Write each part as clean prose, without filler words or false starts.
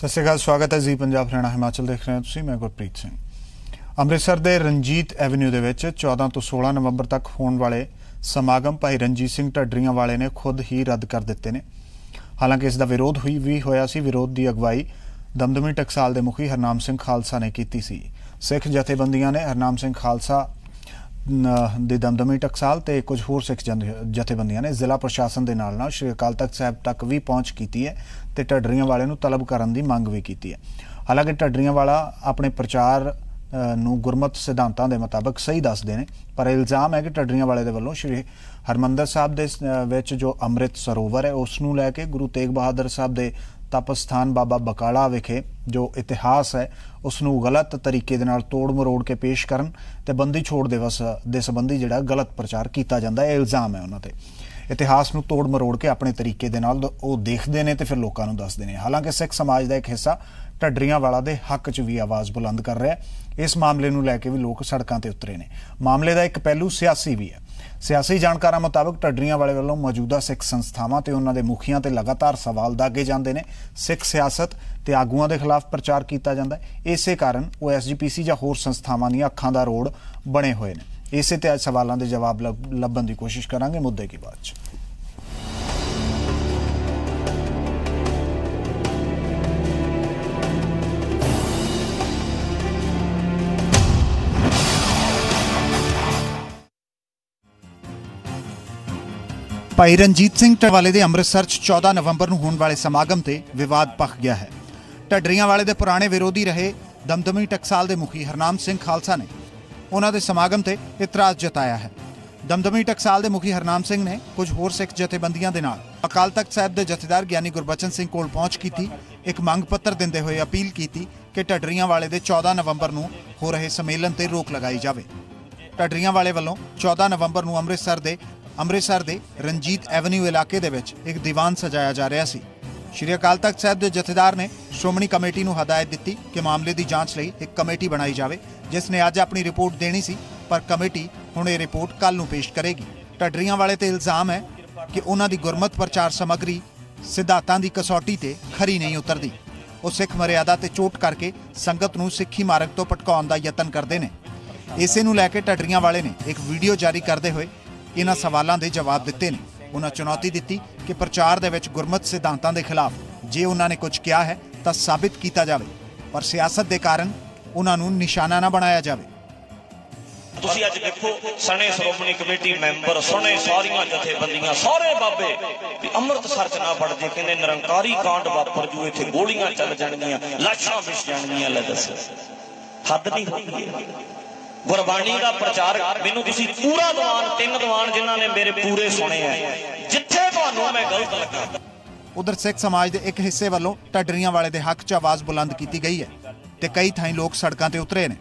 सत श्री अकाल, स्वागत है जी पंजाब हरियाणा हिमाचल देख रहे हैं तुसीं। मैं गुरप्रीत सिंह। ਅੰਮ੍ਰਿਤਸਰ ਦੇ ਰਣਜੀਤ ਐਵਨਿਊ ਦੇ ਵਿੱਚ 14 ਤੋਂ 16 ਨਵੰਬਰ ਤੱਕ ਹੋਣ ਵਾਲੇ ਸਮਾਗਮ ਭਾਈ ਰਣਜੀਤ ਸਿੰਘ ਢੱਡਰੀਆਂ ਵਾਲੇ ਨੇ ਖੁਦ ਹੀ ਰੱਦ ਕਰ ਦਿੱਤੇ ਨੇ। ਹਾਲਾਂਕਿ ਇਸ ਦਾ ਵਿਰੋਧ ਵੀ ਹੋਇਆ ਸੀ। ਵਿਰੋਧ ਦੀ ਅਗਵਾਈ ਦਮਦਮੀ ਟਕਸਾਲ ਦੇ ਮੁਖੀ ਹਰਨਾਮ ਸਿੰਘ ਖਾਲਸਾ ਨੇ ਕੀਤੀ ਸੀ। ਸਿੱਖ ਜਥੇਬੰਦੀਆਂ ਨੇ ਹਰਨਾਮ ਸਿੰਘ ਖਾਲਸਾ ਦੇ ਦਮਦਮੀ ਟਕਸਾਲ ਤੇ ਕੁਝ ਹੋਰ ਸਿੱਖ ਜਥੇਬੰਦੀਆਂ ਨੇ ਜ਼ਿਲ੍ਹਾ ਪ੍ਰਸ਼ਾਸਨ ਦੇ ਨਾਲ ਸ਼੍ਰੀ ਅਕਾਲ ਤਖਤ ਸਾਹਿਬ ਤੱਕ ਵੀ ਪਹੁੰਚ ਕੀਤੀ ਹੈ ਤੇ ਢੱਡਰੀਆਂ ਵਾਲੇ ਨੂੰ ਤਲਬ ਕਰਨ ਦੀ ਮੰਗ ਵੀ ਕੀਤੀ ਹੈ। ਹਾਲਾਂਕਿ ਢੱਡਰੀਆਂ ਵਾਲਾ ਆਪਣੇ ਪ੍ਰਚਾਰ ਨੂੰ ਗੁਰਮਤ ਸਿਧਾਂਤਾਂ ਦੇ ਮੁਤਾਬਕ ਸਹੀ ਦੱਸਦੇ ਨੇ, ਪਰ ਇਲਜ਼ਾਮ ਹੈ ਕਿ ਢੱਡਰੀਆਂ ਵਾਲੇ ਦੇ ਵੱਲੋਂ ਸ਼੍ਰੀ ਹਰਿਮੰਦਰ ਸਾਹਿਬ ਦੇ ਵਿੱਚ ਜੋ ਅੰਮ੍ਰਿਤ ਸਰੋਵਰ ਹੈ ਉਸ ਨੂੰ ਲੈ ਕੇ ਗੁਰੂ ਤੇਗ ਬਹਾਦਰ ਸਾਹਿਬ ਦੇ ਤਪ ਸਥਾਨ ਬਾਬਾ ਬਕਾਲਾ ਵਿਖੇ ਜੋ ਇਤਿਹਾਸ ਹੈ ਉਸ ਨੂੰ ਗਲਤ ਤਰੀਕੇ ਦੇ ਨਾਲ ਤੋੜ ਮਰੋੜ ਕੇ ਪੇਸ਼ ਕਰਨ ਤੇ ਬੰਦੀ ਛੋੜ ਦਿਵਸ ਦੇ ਸੰਬੰਧੀ ਜਿਹੜਾ ਗਲਤ ਪ੍ਰਚਾਰ ਕੀਤਾ ਜਾਂਦਾ ਹੈ। ਇਲਜ਼ਾਮ ਹੈ ਉਹਨਾਂ ਤੇ। ਇਤਿਹਾਸ ਨੂੰ ਤੋੜ ਮਰੋੜ ਕੇ ਆਪਣੇ ਤਰੀਕੇ ਦੇ ਨਾਲ ਉਹ ਦੇਖਦੇ ਨੇ ਤੇ ਫਿਰ ਲੋਕਾਂ ਨੂੰ ਦੱਸਦੇ ਨੇ। ਹਾਲਾਂਕਿ ਸਿੱਖ ਸਮਾਜ ਦਾ ਇੱਕ ਹਿੱਸਾ ਢੱਡਰੀਆਂ ਵਾਲਾ ਦੇ ਹੱਕ 'ਚ ਵੀ ਆਵਾਜ਼ ਬੁਲੰਦ ਕਰ ਰਿਹਾ। ਇਸ ਮਾਮਲੇ ਨੂੰ ਲੈ ਕੇ ਵੀ ਲੋਕ ਸੜਕਾਂ ਤੇ ਉਤਰੇ ਨੇ। ਮਾਮਲੇ ਦਾ ਇੱਕ ਪਹਿਲੂ ਸਿਆਸੀ ਵੀ ਹੈ। ਸਿਆਸੀ ਜਾਣਕਾਰਾਂ ਮੁਤਾਬਕ ਢੱਡਰੀਆਂ ਵਾਲੇ ਵੱਲੋਂ ਮੌਜੂਦਾ ਸਿੱਖ ਸੰਸਥਾਵਾਂ ਤੇ ਉਹਨਾਂ ਦੇ ਮੁਖੀਆਂ ਤੇ ਲਗਾਤਾਰ ਸਵਾਲ ਦਾਗੇ ਜਾਂਦੇ ਨੇ। ਸਿੱਖ ਸਿਆਸਤ ਤੇ ਆਗੂਆਂ ਦੇ ਖਿਲਾਫ ਪ੍ਰਚਾਰ ਕੀਤਾ ਜਾਂਦਾ ਹੈ। ਇਸੇ ਕਾਰਨ ਉਹ SGPC ਜਾਂ ਹੋਰ ਸੰਸਥਾਵਾਂ ਦੀਆਂ ਅੱਖਾਂ ਦਾ ਰੋਡ ਬਣੇ ਹੋਏ ਨੇ। ਇਸੇ ਤੇ ਅੱਜ ਸਵਾਲਾਂ ਦੇ ਜਵਾਬ ਲੱਭਣ ਦੀ ਕੋਸ਼ਿਸ਼ ਕਰਾਂਗੇ ਮੁੱਦੇ ਕੀ ਬਾਅਦ 'ਚ। ਭਾਈ ਰਣਜੀਤ ਸਿੰਘ ਵਾਲੇ ਦੇ ਅੰਮ੍ਰਿਤਸਰ 'ਚ 14 ਨਵੰਬਰ ਨੂੰ ਹੋਣ ਵਾਲੇ ਸਮਾਗਮ ਤੇ ਵਿਵਾਦ ਭਖ ਗਿਆ ਹੈ। ਢੱਡਰੀਆਂ ਵਾਲੇ ਦੇ ਪੁਰਾਣੇ ਵਿਰੋਧੀ ਰਹੇ ਦਮਦਮੀ ਟਕਸਾਲ ਦੇ ਮੁਖੀ ਹਰਨਾਮ ਸਿੰਘ ਖਾਲਸਾ ਨੇ ਉਹਨਾਂ ਦੇ ਸਮਾਗਮ ਤੇ ਇਤਰਾਜ਼ ਜਤਾਇਆ ਹੈ। ਦਮਦਮੀ ਟਕਸਾਲ ਦੇ ਮੁਖੀ ਹਰਨਾਮ ਸਿੰਘ ਨੇ ਕੁਝ ਹੋਰ ਸਿੱਖ ਜਥੇਬੰਦੀਆਂ ਦੇ ਨਾਲ ਅਕਾਲ ਤਖਤ ਸਾਹਿਬ ਦੇ ਜਥੇਦਾਰ ਗਿਆਨੀ ਗੁਰਬਚਨ ਸਿੰਘ ਕੋਲ ਪਹੁੰਚ ਕੀਤੀ। ਇੱਕ ਮੰਗ ਪੱਤਰ ਦਿੰਦੇ ਹੋਏ ਅਪੀਲ ਕੀਤੀ ਕਿ ਢੱਡਰੀਆਂ ਵਾਲੇ ਦੇ 14 ਨਵੰਬਰ ਨੂੰ ਹੋ ਰਹੇ ਸੰਮੇਲਨ ਤੇ ਰੋਕ ਲਗਾਈ ਜਾਵੇ। ਢੱਡਰੀਆਂ ਵਾਲੇ ਵੱਲੋਂ 14 ਨਵੰਬਰ ਨੂੰ ਅੰਮ੍ਰਿਤਸਰ ਦੇ ਰਣਜੀਤ ਐਵਨਿਊ ਇਲਾਕੇ ਦੇ ਵਿੱਚ ਇੱਕ ਦੀਵਾਨ ਸਜਾਇਆ ਜਾ ਰਿਹਾ ਸੀ। ਸ਼੍ਰੀ ਅਕਾਲ ਤਖਤ ਸਾਹਿਬ ਦੇ ਜਥੇਦਾਰ ਨੇ ਸ਼੍ਰੋਮਣੀ ਕਮੇਟੀ ਨੂੰ ਹਦਾਇਤ ਦਿੱਤੀ ਕਿ ਮਾਮਲੇ ਦੀ ਜਾਂਚ ਲਈ ਇੱਕ ਕਮੇਟੀ ਬਣਾਈ ਜਾਵੇ, ਜਿਸ ਨੇ ਅੱਜ ਆਪਣੀ ਰਿਪੋਰਟ ਦੇਣੀ ਸੀ, ਪਰ ਕਮੇਟੀ ਹੁਣ ਇਹ ਰਿਪੋਰਟ ਕੱਲ੍ਹ ਨੂੰ ਪੇਸ਼ ਕਰੇਗੀ। ਢੱਡਰੀਆਂ ਵਾਲੇ ਤੇ ਇਲਜ਼ਾਮ ਹੈ ਕਿ ਉਹਨਾਂ ਦੀ ਗੁਰਮਤ ਪ੍ਰਚਾਰ ਸਮੱਗਰੀ ਸਿਧਾਂਤਾਂ ਦੀ ਕਸੌਟੀ ਤੇ ਖਰੀ ਨਹੀਂ ਉਤਰਦੀ। ਉਹ ਸਿੱਖ ਮਰਿਆਦਾ ਤੇ ਚੋਟ ਕਰਕੇ ਸੰਗਤ ਨੂੰ ਸਿੱਖੀ ਮਾਰਗ ਤੋਂ ਭਟਕਾਉਣ ਦਾ ਯਤਨ ਕਰਦੇ ਨੇ। ਇਸੇ ਨੂੰ ਲੈ ਕੇ ਢੱਡਰੀਆਂ ਵਾਲੇ ਨੇ ਇੱਕ ਵੀਡੀਓ ਜਾਰੀ ਕਰਦੇ ਹੋਏ ਇਹਨਾਂ ਸਵਾਲਾਂ ਦੇ ਜਵਾਬ ਦਿੱਤੇ ਨੇ। ਉਹਨਾਂ ਚੁਣੌਤੀ ਦਿੱਤੀ ਕਿ ਪ੍ਰਚਾਰ ਦੇ ਵਿੱਚ ਗੁਰਮਤ ਸਿਧਾਂਤਾਂ ਦੇ ਖਿਲਾਫ ਜੇ ਉਹਨਾਂ ਨੇ ਕੁਝ ਕਿਹਾ ਹੈ ਤਾਂ ਸਾਬਿਤ ਕੀਤਾ ਜਾਵੇ, ਪਰ ਸਿਆਸਤ ਦੇ ਕਾਰਨ ਉਹਨਾਂ ਨੂੰ ਨਿਸ਼ਾਨਾ ਨਾ ਬਣਾਇਆ ਜਾਵੇ। ਤੁਸੀਂ ਅੱਜ ਦੇਖੋ ਸਣੇ ਸ਼੍ਰੋਮਣੀ ਕਮੇਟੀ ਮੈਂਬਰ ਸਣੇ ਸਾਰੀਆਂ ਜਥੇਬੰਦੀਆਂ ਸਾਰੇ ਬਾਬੇ ਵੀ ਅੰਮ੍ਰਿਤਸਰ 'ਚ ਨਾ ਵੜ ਜੇ, ਕਹਿੰਦੇ ਨਿਰੰਕਾਰੀ ਕਾਂਡ ਵਾਪਰ ਜੂ, ਇੱਥੇ ਗੋਲੀਆਂ ਚੱਲ ਜਾਣਗੀਆਂ, ਲਾਸ਼ਾਂ ਵਿਛ ਜਾਣਗੀਆਂ। ਲੈ ਦੱਸੋ, ਹੱਦ ਨਹੀਂ ਹੋਈ। ਗੁਰਬਾਣੀ ਦਾ ਪ੍ਰਚਾਰ ਮੈਨੂੰ ਤੁਸੀਂ ਪੂਰਾ ਦੀਵਾਨ 3 ਦੀਵਾਨ ਜਿਨ੍ਹਾਂ ਨੇ ਮੇਰੇ ਪੂਰੇ ਸੁਣੇ ਆ, ਜਿੱਥੇ ਤੁਹਾਨੂੰ ਮੈਂ ਗਲਤ ਲੱਗਾ। ਉਧਰ ਸਿੱਖ ਸਮਾਜ ਦੇ ਇੱਕ ਹਿੱਸੇ ਵੱਲੋਂ ਢੱਡਰੀਆਂ ਵਾਲੇ ਦੇ ਹੱਕ 'ਚ ਆਵਾਜ਼ ਬੁਲੰਦ ਕੀਤੀ ਗਈ ਹੈ ਤੇ ਕਈ ਥਾਈਂ ਲੋਕ ਸੜਕਾਂ ਤੇ ਉਤਰੇ ਨੇ।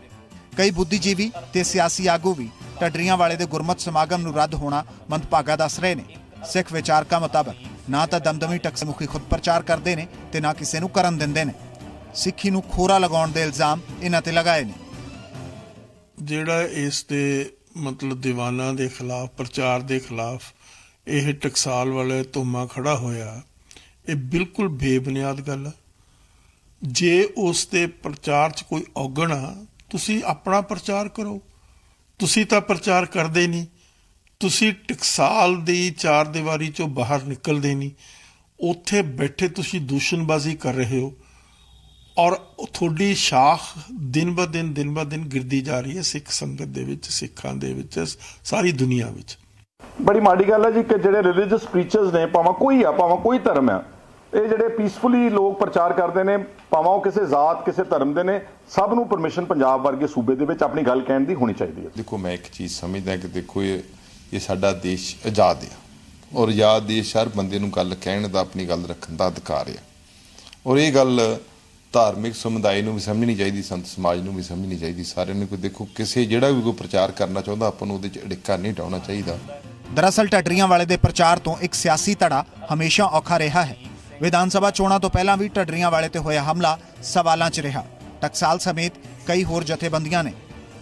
ਕਈ ਬੁੱਧੀਜੀਵੀ ਤੇ ਸਿਆਸੀ ਆਗੂ ਵੀ ਢੱਡਰੀਆਂ ਵਾਲੇ ਦੇ ਗੁਰਮਤ ਸਮਾਗਮ ਨੂੰ ਰੱਦ ਹੋਣਾ ਮੰਦਭਾਗਾ ਦੱਸ ਰਹੇ ਨੇ। ਸਿੱਖ ਵਿਚਾਰਕਾਂ ਮੁਤਾਬਕ ਨਾ ਤਾਂ ਦਮਦਮੀ ਟਕਸਾਲ ਮੁਖੀ ਖੁਦ ਪ੍ਰਚਾਰ ਕਰਦੇ ਨੇ ਤੇ ਨਾ ਕਿਸੇ ਨੂੰ ਕਰਨ ਦਿੰਦੇ ਨੇ। ਸਿੱਖੀ ਨੂੰ ਖੋਰਾ ਲਗਾਉਣ ਦੇ ਇਲਜ਼ਾਮ ਇਹਨਾਂ ਤੇ ਲਗਾਏ ਨੇ। ਜਿਹੜਾ ਇਸ ਦੇ ਮਤਲਬ ਦੀਵਾਨਾਂ ਦੇ ਖਿਲਾਫ ਪ੍ਰਚਾਰ ਦੇ ਖਿਲਾਫ ਇਹ ਟਕਸਾਲ ਵਾਲੇ ਧੁੰਮਾ ਖੜਾ ਹੋਇਆ, ਇਹ ਬਿਲਕੁਲ ਬੇਬੁਨਿਆਦ ਗੱਲ ਹੈ। ਜੇ ਉਸ ਦੇ ਪ੍ਰਚਾਰ 'ਚ ਕੋਈ ਔਗਣ ਆ, ਤੁਸੀਂ ਆਪਣਾ ਪ੍ਰਚਾਰ ਕਰੋ। ਤੁਸੀਂ ਤਾਂ ਪ੍ਰਚਾਰ ਕਰਦੇ ਨਹੀਂ। ਤੁਸੀਂ ਟਕਸਾਲ ਦੀ ਚਾਰ ਦੀਵਾਰੀ 'ਚੋਂ ਬਾਹਰ ਨਿਕਲਦੇ ਨਹੀਂ। ਉੱਥੇ ਬੈਠੇ ਤੁਸੀਂ ਦੂਸ਼ਣਬਾਜ਼ੀ ਕਰ ਰਹੇ ਹੋ ਔਰ ਤੁਹਾਡੀ ਸ਼ਾਖ ਦਿਨ ਬ ਦਿਨ ਗਿਰਦੀ ਜਾ ਰਹੀ ਹੈ ਸਿੱਖ ਸੰਗਤ ਦੇ ਵਿੱਚ, ਸਿੱਖਾਂ ਦੇ ਵਿੱਚ, ਸਾਰੀ ਦੁਨੀਆ ਵਿੱਚ। ਬੜੀ ਮਾੜੀ ਗੱਲ ਹੈ ਜੀ ਕਿ ਜਿਹੜੇ ਰਿਲੀਜੀਅਸ ਪ੍ਰੀਚਰਸ ਨੇ, ਭਾਵੇਂ ਕੋਈ ਆ, ਭਾਵੇਂ ਕੋਈ ਧਰਮ ਆ, ਇਹ ਜਿਹੜੇ ਪੀਸਫੁਲੀ ਲੋਕ ਪ੍ਰਚਾਰ ਕਰਦੇ ਨੇ, ਭਾਵੇਂ ਉਹ ਕਿਸੇ ਜ਼ਾਤ ਕਿਸੇ ਧਰਮ ਦੇ ਨੇ, ਸਭ ਨੂੰ ਪਰਮਿਸ਼ਨ ਪੰਜਾਬ ਵਰਗੇ ਸੂਬੇ ਦੇ ਵਿੱਚ ਆਪਣੀ ਗੱਲ ਕਹਿਣ ਦੀ ਹੋਣੀ ਚਾਹੀਦੀ ਹੈ। ਦੇਖੋ, ਮੈਂ ਇੱਕ ਚੀਜ਼ ਸਮਝਦਾ ਕਿ ਦੇਖੋ ਇਹ ਸਾਡਾ ਦੇਸ਼ ਆਜ਼ਾਦ ਆ ਔਰ ਆਜ਼ਾਦ ਦੇਸ਼ ਹਰ ਬੰਦੇ ਨੂੰ ਗੱਲ ਕਹਿਣ ਦਾ, ਆਪਣੀ ਗੱਲ ਰੱਖਣ ਦਾ ਅਧਿਕਾਰ ਆ ਔਰ ਇਹ ਗੱਲ ਧਾਰਮਿਕ ਸਮੁਦਾਇ ਨੂੰ ਵੀ ਸਮਝਣੀ ਚਾਹੀਦੀ, ਸੰਤ ਸਮਾਜ ਨੂੰ ਵੀ ਸਮਝਣੀ ਚਾਹੀਦੀ, ਸਾਰਿਆਂ ਨੂੰ। ਕੋਈ ਦੇਖੋ ਕਿਸੇ ਜਿਹੜਾ ਵੀ ਕੋਈ ਪ੍ਰਚਾਰ ਕਰਨਾ ਚਾਹੁੰਦਾ ਆਪਾਂ ਨੂੰ ਉਹਦੇ 'ਚ ਅੜਿੱਕਾ ਨਹੀਂ ਡਾਉਣਾ ਚਾਹੀਦਾ। ਦਰਅਸਲ ਢੱਡਰੀਆਂ ਵਾਲੇ ਦੇ ਪ੍ਰਚਾਰ ਤੋਂ ਇੱਕ ਸਿਆਸੀ ਧੜਾ ਹਮੇਸ਼ਾ ਔਖਾ ਰਿਹਾ ਹੈ। ਵਿਧਾਨ ਸਭਾ ਚੋਣਾਂ ਤੋਂ ਪਹਿਲਾਂ ਵੀ ਢੱਡਰੀਆਂ ਵਾਲੇ ਤੇ ਹੋਇਆ ਹਮਲਾ ਸਵਾਲਾਂ 'ਚ ਰਿਹਾ। ਟਕਸਾਲ ਸਮੇਤ ਕਈ ਹੋਰ ਜਥੇਬੰਦੀਆਂ ਨੇ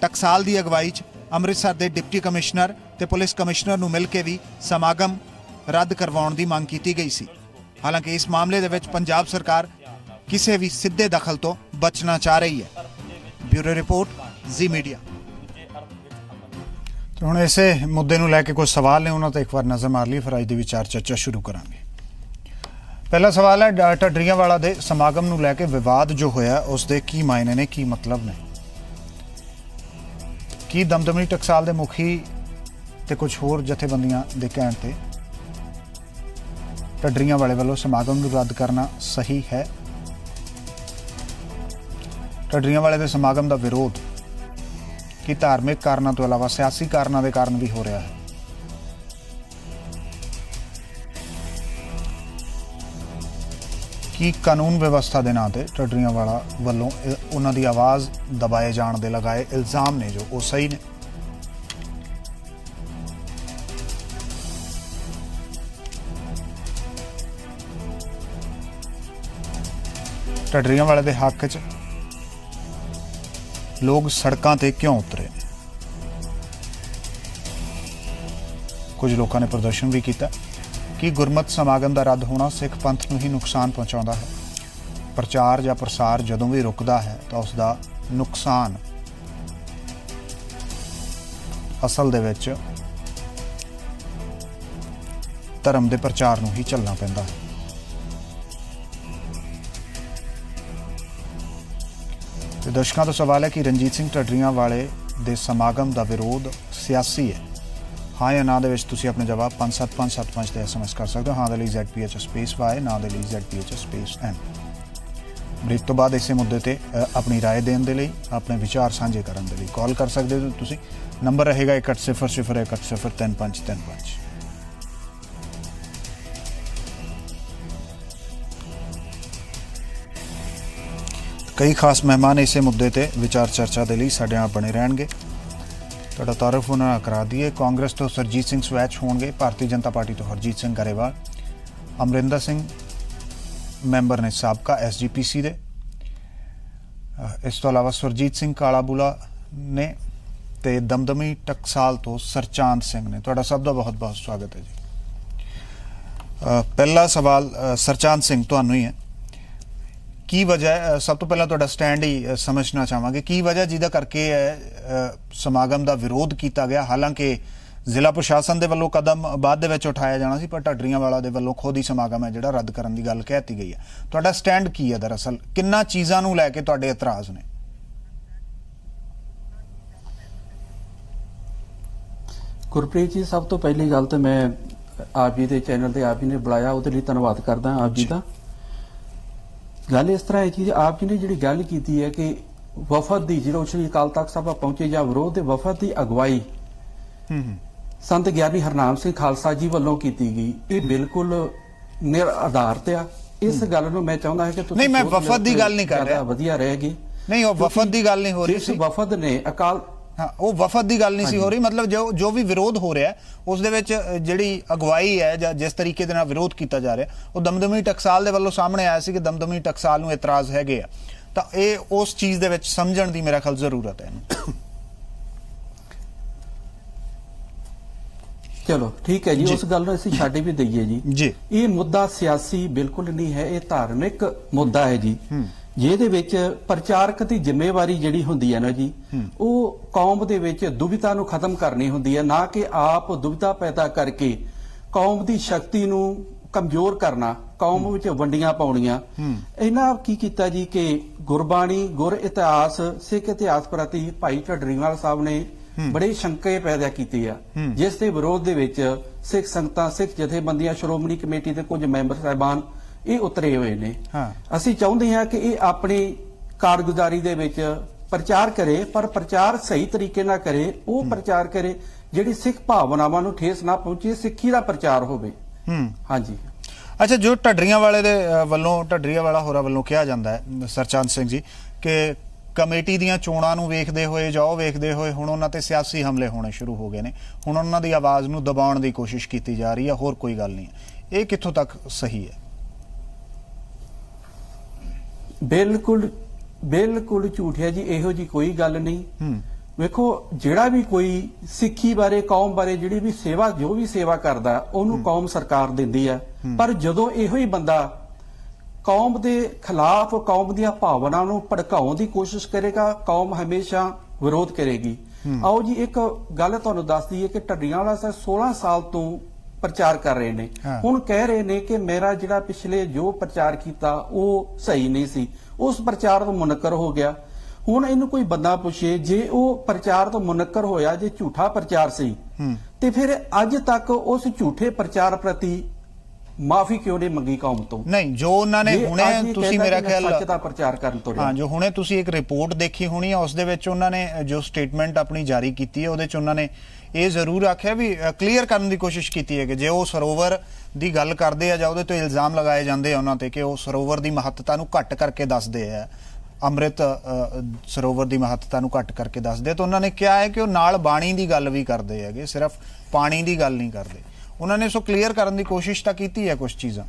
ਟਕਸਾਲ ਦੀ ਅਗਵਾਈ 'ਚ ਅੰਮ੍ਰਿਤਸਰ ਦੇ ਡਿਪਟੀ ਕਮਿਸ਼ਨਰ ਤੇ ਪੁਲਿਸ ਕਮਿਸ਼ਨਰ ਨੂੰ ਮਿਲ ਕੇ ਵੀ ਸਮਾਗਮ ਰੱਦ ਕਰਵਾਉਣ ਦੀ ਮੰਗ ਕੀਤੀ ਗਈ ਸੀ। ਹਾਲਾਂਕਿ ਇਸ ਮਾਮਲੇ ਦੇ ਵਿੱਚ ਪੰਜਾਬ ਸਰਕਾਰ ਕਿਸੇ ਵੀ ਸਿੱਧੇ ਦਖਲ ਤੋਂ ਬਚਣਾ ਚਾਹ ਰਹੀ ਹੈ। ਬਿਊਰੋ ਰਿਪੋਰਟ ਜ਼ੀ ਮੀਡੀਆ। ਤੇ ਹੁਣ ਇਸੇ ਮੁੱਦੇ ਨੂੰ ਲੈ ਕੇ ਕੁਝ ਸਵਾਲ ਨੇ, ਉਹਨਾਂ ਤੇ ਇੱਕ ਵਾਰ ਨਜ਼ਰ ਮਾਰ ਲਈ, ਫਿਰ ਅੱਜ ਦੀ ਵਿਚਾਰ ਚਰਚਾ ਸ਼ੁਰੂ ਕਰਾਂਗੇ। ਪਹਿਲਾ ਸਵਾਲ ਹੈ, ਢੱਡਰੀਆਂਵਾਲਾ ਦੇ ਸਮਾਗਮ ਨੂੰ ਲੈ ਕੇ ਵਿਵਾਦ ਜੋ ਹੋਇਆ ਉਸ ਦੇ ਕੀ ਮਾਇਨੇ ਨੇ, ਕੀ ਮਤਲਬ ਨੇ? ਕੀ ਦਮਦਮੀ ਟਕਸਾਲ ਦੇ ਮੁਖੀ ਤੇ ਕੁਝ ਹੋਰ ਜਥੇਬੰਦੀਆਂ ਦੇ ਕਹਿਣ ਤੇ ਢੱਡਰੀਆਂਵਾਲੇ ਵੱਲੋਂ ਸਮਾਗਮ ਨੂੰ ਰੱਦ ਕਰਨਾ ਸਹੀ ਹੈ? ਢੱਡਰੀਆਂਵਾਲੇ ਦੇ ਸਮਾਗਮ ਦਾ ਵਿਰੋਧ ਕੀ ਧਾਰਮਿਕ ਕਾਰਨਾਂ ਤੋਂ ਇਲਾਵਾ ਸਿਆਸੀ ਕਾਰਨਾਂ ਦੇ ਕਾਰਨ ਵੀ ਹੋ ਰਿਹਾ ਹੈ? ਕੀ ਕਾਨੂੰਨ ਵਿਵਸਥਾ ਦੇ ਨਾਂ ਤੇ ਢੱਡਰੀਆਂਵਾਲਾ ਵੱਲੋਂ ਉਹਨਾਂ ਦੀ ਆਵਾਜ਼ ਦਬਾਏ ਜਾਣ ਦੇ ਲਗਾਏ ਇਲਜ਼ਾਮ ਨੇ ਜੋ ਉਹ ਸਹੀ ਨੇ? ਢੱਡਰੀਆਂਵਾਲੇ ਦੇ ਹੱਕ 'ਚ ਲੋਕ ਸੜਕਾਂ ਤੇ ਕਿਉਂ ਉਤਰੇ ਨੇ? ਕੁਝ ਲੋਕਾਂ ਨੇ ਪ੍ਰਦਰਸ਼ਨ ਵੀ ਕੀਤਾ। ਕੀ ਗੁਰਮਤ ਸਮਾਗਮ ਦਾ ਰੱਦ ਹੋਣਾ ਸਿੱਖ ਪੰਥ ਨੂੰ ਹੀ ਨੁਕਸਾਨ ਪਹੁੰਚਾਉਂਦਾ ਹੈ? ਪ੍ਰਚਾਰ ਜਾਂ ਪ੍ਰਸਾਰ ਜਦੋਂ ਵੀ ਰੁਕਦਾ ਹੈ ਤਾਂ ਉਸ ਦਾ ਨੁਕਸਾਨ ਅਸਲ ਦੇ ਵਿੱਚ ਧਰਮ ਦੇ ਪ੍ਰਚਾਰ ਨੂੰ ਹੀ ਝੱਲਣਾ ਪੈਂਦਾ ਹੈ। ਤੇ ਦਰਸ਼ਕਾਂ ਤੋਂ ਸਵਾਲ ਹੈ ਕਿ ਰਣਜੀਤ ਸਿੰਘ ਢੱਡਰੀਆਂਵਾਲੇ ਦੇ ਸਮਾਗਮ ਦਾ ਵਿਰੋਧ ਸਿਆਸੀ ਹੈ? ਹਾਂ ਜਾਂ ਨਾ ਦੇ ਵਿੱਚ ਤੁਸੀਂ ਆਪਣੇ ਜਵਾਬ 57575 ਤੇ SMS ਕਰ ਸਕਦੇ ਹੋ। ਹਾਂ ਦੇ ਲਈ ZPH ਸਪੇਸ Y, ਨਾ ਦੇ ਲਈ ZPH ਸਪੇਸ N। ਬ੍ਰੇਕ ਤੋਂ ਬਾਅਦ ਇਸੇ ਮੁੱਦੇ ਤੇ ਆਪਣੀ ਰਾਏ ਦੇਣ ਦੇ ਲਈ, ਆਪਣੇ ਵਿਚਾਰ ਸਾਂਝੇ ਕਰਨ ਦੇ ਲਈ ਕਾਲ ਕਰ ਸਕਦੇ ਹੋ ਤੁਸੀਂ। ਨੰਬਰ ਰਹੇਗਾ 610018035335। ਕਈ ਖਾਸ ਮਹਿਮਾਨ ਇਸੇ ਮੁੱਦੇ ਤੇ ਵਿਚਾਰ ਚਰਚਾ ਦੇ ਲਈ ਸਾਡੇ ਨਾਲ ਬਣੇ ਰਹਿਣਗੇ। ਤੁਹਾਡਾ ਤਾਰਫ ਉਹਨਾਂ ਨਾਲ ਕਰਾ ਦਈਏ। ਕਾਂਗਰਸ ਤੋਂ ਸਰਜੀਤ ਸਿੰਘ ਸਵੈਚ ਹੋਣਗੇ, ਭਾਰਤੀ ਜਨਤਾ ਪਾਰਟੀ ਤੋਂ ਹਰਜੀਤ ਸਿੰਘ ਗਰੇਵਾਲ, ਅਮਰਿੰਦਰ ਸਿੰਘ ਮੈਂਬਰ ਨੇ ਸਾਬਕਾ SGPC ਦੇ, ਇਸ ਤੋਂ ਇਲਾਵਾ ਸੁਰਜੀਤ ਸਿੰਘ ਕਾਲਾਬੂਲਾ ਨੇ, ਤੇ ਦਮਦਮੀ ਟਕਸਾਲ ਤੋਂ ਸਰਚਾਂਦ ਸਿੰਘ ਨੇ। ਤੁਹਾਡਾ ਸਭ ਦਾ ਬਹੁਤ ਬਹੁਤ ਸਵਾਗਤ ਹੈ ਜੀ। ਪਹਿਲਾ ਸਵਾਲ ਸਰਚਾਂਦ ਸਿੰਘ ਤੁਹਾਨੂੰ ਹੀ ਹੈ। ਕੀ ਵਜ੍ਹਾ ਹੈ, ਸਭ ਤੋਂ ਪਹਿਲਾਂ ਤੁਹਾਡਾ ਸਟੈਂਡ ਹੀ ਸਮਝਣਾ ਚਾਹਾਂਗੇ, ਕੀ ਵਜ੍ਹਾ ਜਿਹਦਾ ਕਰਕੇ ਸਮਾਗਮ ਦਾ ਵਿਰੋਧ ਕੀਤਾ ਗਿਆ? ਹਾਲਾਂਕਿ ਜ਼ਿਲ੍ਹਾ ਪ੍ਰਸ਼ਾਸਨ ਦੇ ਵੱਲੋਂ ਕਦਮ ਬਾਅਦ ਦੇ ਵਿੱਚ ਉਠਾਇਆ ਜਾਣਾ ਸੀ, ਪਰ ਢੱਡਰੀਆਂਵਾਲਾ ਦੇ ਵੱਲੋਂ ਖੁਦ ਹੀ ਸਮਾਗਮ ਹੈ ਜਿਹੜਾ ਰੱਦ ਕਰਨ ਦੀ ਗੱਲ ਕਹਿਤੀ ਗਈ ਹੈ। ਤੁਹਾਡਾ ਸਟੈਂਡ ਕੀ ਹੈ ਦਰਅਸਲ? ਕਿੰਨਾ ਚੀਜ਼ਾਂ ਨੂੰ ਲੈ ਕੇ ਤੁਹਾਡੇ ਇਤਰਾਜ਼ ਨੇ? ਗੁਰਪ੍ਰੀਤ ਜੀ, ਸਭ ਤੋਂ ਪਹਿਲੀ ਗੱਲ ਤਾਂ ਮੈਂ ਆਪ ਜੀ ਦੇ ਚੈਨਲ ਤੇ ਆਪ ਜੀ ਨੇ ਬੁਲਾਇਆ ਉਹਦੇ ਲਈ ਧੰਨਵਾਦ ਕਰਦਾ ਆਪ ਜੀ ਦਾ। ਗੱਲ ਇਸ ਤਰ੍ਹਾਂ ਹੈ ਜੀ, ਆਪ ਜੀ ਨੇ ਜਿਹੜੀ ਗੱਲ ਕੀਤੀ ਹੈ ਕਿ ਵਫਦ ਦੀ ਜਿਹੜਾ ਸ਼੍ਰੀ ਅਕਾਲ ਤਖਤ ਸਾਹਿਬ ਪਹੁੰਚੇ ਜਾਂ ਵਿਰੋਧ ਦੇ ਵਫਦ ਦੀ ਅਗਵਾਈ ਸੰਤ ਗਿਆਨੀ ਹਰਨਾਮ ਸਿੰਘ ਖਾਲਸਾ ਜੀ ਵੱਲੋਂ ਕੀਤੀ ਗਈ, ਇਹ ਬਿਲਕੁਲ ਨਿਰਾਧਾਰਿਤ ਆ। ਇਸ ਗੱਲ ਨੂੰ ਮੈਂ ਚਾਹੁੰਦਾ ਹਾਂ ਕਿ ਤੁਸੀਂ ਨਹੀਂ, ਮੈਂ ਵਫਦ ਦੀ ਗੱਲ ਨਹੀਂ ਕਰ ਰਿਹਾ, ਵਧੀਆ ਰਹੇਗੀ। ਨਹੀਂ, ਉਹ ਵਫਦ ਦੀ ਗੱਲ ਨਹੀਂ ਹੋ ਰਹੀ ਸੀ। ਵਫਦ ਨੇ ਅਕਾਲ, ਹਾਂ, ਉਹ ਵਫਦ ਦੀ ਗੱਲ ਨਹੀਂ ਸੀ ਹੋ ਰਹੀ। ਮਤਲਬ ਜੋ ਵੀ ਵਿਰੋਧ ਹੋ ਰਿਹਾ ਉਸ ਦੇ ਵਿੱਚ ਜਿਹੜੀ ਅਗਵਾਈ ਹੈ ਜਾਂ ਜਿਸ ਤਰੀਕੇ ਦੇ ਨਾਲ ਵਿਰੋਧ ਕੀਤਾ ਜਾ ਰਿਹਾ ਉਹ ਦਮਦਮੀ ਟਕਸਾਲ ਦੇ ਵੱਲੋਂ ਸਾਹਮਣੇ ਆਇਆ ਸੀ ਕਿ ਦਮਦਮੀ ਟਕਸਾਲ ਨੂੰ ਇਤਰਾਜ਼ ਹੈਗੇ ਆ, ਤਾਂ ਇਹ ਉਸ ਚੀਜ਼ ਦੇ ਵਿੱਚ ਸਮਝਣ ਦੀ ਮੇਰਾ ਖਿਆਲ ਜ਼ਰੂਰਤ ਹੈ ਇਹਨੂੰ। ਚਲੋ ਠੀਕ ਹੈ ਜੀ, ਉਸ ਗੱਲ ਨੂੰ ਅਸੀਂ ਛੱਡ ਵੀ ਦਈਏ ਜੀ। ਇਹ ਮੁੱਦਾ ਸਿਆਸੀ ਬਿਲਕੁਲ ਨਹੀਂ ਹੈ, ਇਹ ਧਾਰਮਿਕ ਮੁੱਦਾ ਹੈ ਜੀ, ਜਿਹਦੇ ਵਿੱਚ ਪ੍ਰਚਾਰਕ ਦੀ ਜ਼ਿੰਮੇਵਾਰੀ ਜਿਹੜੀ ਹੁੰਦੀ ਹੈ ਨਾ ਜੀ, ਉਹ ਕੌਮ ਦੇ ਵਿੱਚ ਦੁਵਿਧਾ ਨੂੰ ਖਤਮ ਕਰਨੀ ਹੁੰਦੀ ਹੈ, ਨਾ ਕਿ ਆਪ ਦੁਵਿਧਾ ਪੈਦਾ ਕਰਕੇ ਕੌਮ ਦੀ ਸ਼ਕਤੀ ਨੂੰ ਕਮਜ਼ੋਰ ਕਰਨਾ, ਕੌਮ ਵਿੱਚ ਵੰਡੀਆਂ ਪਾਉਣੀਆਂ। ਇਹਨਾਂ ਕੀ ਕੀਤਾ ਜੀ ਕਿ ਗੁਰਬਾਣੀ, ਗੁਰ ਇਤਿਹਾਸ, ਸਿੱਖ ਇਤਿਹਾਸ ਪ੍ਰਤੀ ਭਾਈ ਢੱਡਰੀਆਂਵਾਲਾ ਸਾਹਿਬ ਨੇ ਬੜੇ ਸ਼ੰਕੇ ਪੈਦਾ ਕੀਤੇ ਆ, ਜਿਸ ਦੇ ਵਿਰੋਧ ਦੇ ਵਿੱਚ ਸਿੱਖ ਸੰਗਤਾਂ, ਸਿੱਖ ਜਥੇਬੰਦੀਆਂ, ਸ਼੍ਰੋਮਣੀ ਕਮੇਟੀ ਦੇ ਕੁਝ ਮੈਂਬਰ ਸਾਹਿਬਾਨ ਇਹ ਉਤਰੇ ਹੋਏ ਨੇ। ਅਸੀਂ ਚਾਹੁੰਦੇ ਹਾਂ ਕਿ ਇਹ ਆਪਣੀ ਕਾਰਗੁਜ਼ਾਰੀ ਦੇ ਵਿੱਚ ਪ੍ਰਚਾਰ ਕਰੇ, ਪਰ ਪ੍ਰਚਾਰ ਸਹੀ ਤਰੀਕੇ ਨਾਲ ਕਰੇ। ਉਹ ਪ੍ਰਚਾਰ ਕਰੇ ਜਿਹੜੀ ਸਿੱਖ ਭਾਵਨਾਵਾਂ ਨੂੰ ਠੇਸ ਨਾ ਪਹੁੰਚੇ, ਸਿੱਖੀ ਦਾ ਪ੍ਰਚਾਰ ਹੋਵੇ। ਹਾਂਜੀ, ਅੱਛਾ, ਜੋ ਢੱਡਰੀਆਂਵਾਲੇ ਦੇ ਵੱਲੋਂ, ਢੱਡਰੀਆਂਵਾਲਾ ਹੋਰਾਂ ਵੱਲੋਂ ਕਿਹਾ ਜਾਂਦਾ ਹੈ ਸਰਚੰਦ ਸਿੰਘ ਜੀ ਕਿ ਕਮੇਟੀ ਦੀਆਂ ਚੋਣਾਂ ਨੂੰ ਵੇਖਦੇ ਹੋਏ ਜਾਂ ਉਹ ਵੇਖਦੇ ਹੋਏ ਹੁਣ ਉਹਨਾਂ ਤੇ ਸਿਆਸੀ ਹਮਲੇ ਹੋਣੇ ਸ਼ੁਰੂ ਹੋ ਗਏ ਨੇ, ਹੁਣ ਉਹਨਾਂ ਦੀ ਆਵਾਜ਼ ਨੂੰ ਦਬਾਉਣ ਦੀ ਕੋਸ਼ਿਸ਼ ਕੀਤੀ ਜਾ ਰਹੀ ਹੈ, ਹੋਰ ਕੋਈ ਗੱਲ ਨਹੀਂ ਹੈ। ਇਹ ਕਿੱਥੋਂ ਤੱਕ ਸਹੀ ਹੈ? ਬਿਲਕੁਲ ਬਿਲਕੁਲ ਝੂਠ ਹੈ ਜੀ, ਇਹੋ ਜੀ ਕੋਈ ਗੱਲ ਨਹੀਂ। ਵੇਖੋ, ਜਿਹੜਾ ਵੀ ਕੋਈ ਸਿੱਖੀ ਬਾਰੇ, ਕੌਮ ਬਾਰੇ ਜਿਹੜੀ ਵੀ ਸੇਵਾ, ਜੋ ਵੀ ਸੇਵਾ ਕਰਦਾ ਉਹਨੂੰ ਕੌਮ ਸਰਕਾਰ ਦਿੰਦੀ ਆ, ਪਰ ਜਦੋਂ ਇਹੋ ਹੀ ਬੰਦਾ ਕੌਮ ਦੇ ਖਿਲਾਫ ਕੌਮ ਦੀਆਂ ਭਾਵਨਾਵਾਂ ਨੂੰ ਭੜਕਾਉਣ ਦੀ ਕੋਸ਼ਿਸ਼ ਕਰੇਗਾ, ਕੌਮ ਹਮੇਸ਼ਾ ਵਿਰੋਧ ਕਰੇਗੀ। ਆਓ ਜੀ ਇੱਕ ਗੱਲ ਤੁਹਾਨੂੰ ਦੱਸ ਦਈਏ ਕਿ ਢੱਡੀਆਂ ਵਾਲਾ ਸਾਹਿਬ 16 ਸਾਲ ਤੋਂ ਪ੍ਰਚਾਰ ਕਰ ਰਹੇ ਨੇ। ਹੁਣ ਕਹਿ ਰਹੇ ਨੇ ਕਿ ਮੇਰਾ ਜਿਹੜਾ ਪਿਛਲੇ ਜੋ ਪ੍ਰਚਾਰ ਕੀਤਾ ਉਹ ਸਹੀ ਨਹੀਂ ਸੀ, ਉਸ ਪ੍ਰਚਾਰ ਤੋਂ ਮੁਨੱਕਰ ਹੋ ਗਿਆ। ਹੁਣ ਇਹਨੂੰ ਕੋਈ ਬੰਦਾ ਪੁੱਛੇ ਜੇ ਉਹ ਪ੍ਰਚਾਰ ਤੋਂ ਮੁਨੱਕਰ ਹੋਇਆ, ਜੇ ਝੂਠਾ ਪ੍ਰਚਾਰ ਸੀ ਤੇ ਫਿਰ ਅੱਜ ਤੱਕ ਉਸ ਝੂਠੇ ਪ੍ਰਚਾਰ ਪ੍ਰਤੀ ਮਾਫੀ ਕਿਉਂ ਨਹੀਂ ਮੰਗੀ ਕੌਮ ਤੋਂ? ਨਹੀਂ, ਜੋ ਉਹਨਾਂ ਨੇ ਹੁਣੇ ਤੁਸੀਂ ਮੇਰਾ ਖਿਆਲ ਸੱਚ ਦਾ ਪ੍ਰਚਾਰ ਕਰਨ ਤੋਂ ਹਾਂ, ਜੋ ਹੁਣੇ ਤੁਸੀਂ ਇੱਕ ਰਿਪੋਰਟ ਦੇਖੀ ਹੋਣੀ ਹੈ, ਉਸ ਦੇ ਵਿੱਚ ਉਹਨਾਂ ਨੇ ਜੋ ਸਟੇਟਮੈਂਟ ਆਪਣੀ ਜਾਰੀ ਕੀਤੀ ਹੈ ਉਹਦੇ ਚ ਉਹਨਾਂ ਨੇ ਇਹ ਜ਼ਰੂਰ ਆਖਿਆ ਵੀ ਕਲੀਅਰ ਕਰਨ ਦੀ ਕੋਸ਼ਿਸ਼ ਕੀਤੀ ਹੈ ਕਿ ਜੇ ਉਹ ਸਰੋਵਰ ਦੀ ਗੱਲ ਕਰਦੇ ਆ ਜਾਂ ਉਹਦੇ ਤੋਂ ਇਲਜ਼ਾਮ ਲਗਾਏ ਜਾਂਦੇ ਆ ਉਹਨਾਂ ਤੇ ਕਿ ਉਹ ਸਰੋਵਰ ਦੀ ਮਹੱਤਤਾ ਨੂੰ ਘੱਟ ਕਰਕੇ ਦੱਸਦੇ ਆ, ਅੰਮ੍ਰਿਤ ਸਰੋਵਰ ਦੀ ਮਹੱਤਤਾ ਨੂੰ ਘੱਟ ਕਰਕੇ ਦੱਸਦੇ, ਤਾਂ ਉਹਨਾਂ ਨੇ ਕਿਹਾ ਹੈ ਕਿ ਉਹ ਨਾਲ ਬਾਣੀ ਦੀ ਗੱਲ ਵੀ ਕਰਦੇ ਹੈਗੇ, ਸਿਰਫ ਪਾਣੀ ਦੀ ਗੱਲ ਨਹੀਂ ਕਰਦੇ। ਉਹਨਾਂ ਨੇ ਸੋ ਕਲੀਅਰ ਕਰਨ ਦੀ ਕੋਸ਼ਿਸ਼ ਤਾਂ ਕੀਤੀ ਹੈ ਕੁਝ ਚੀਜ਼ਾਂ।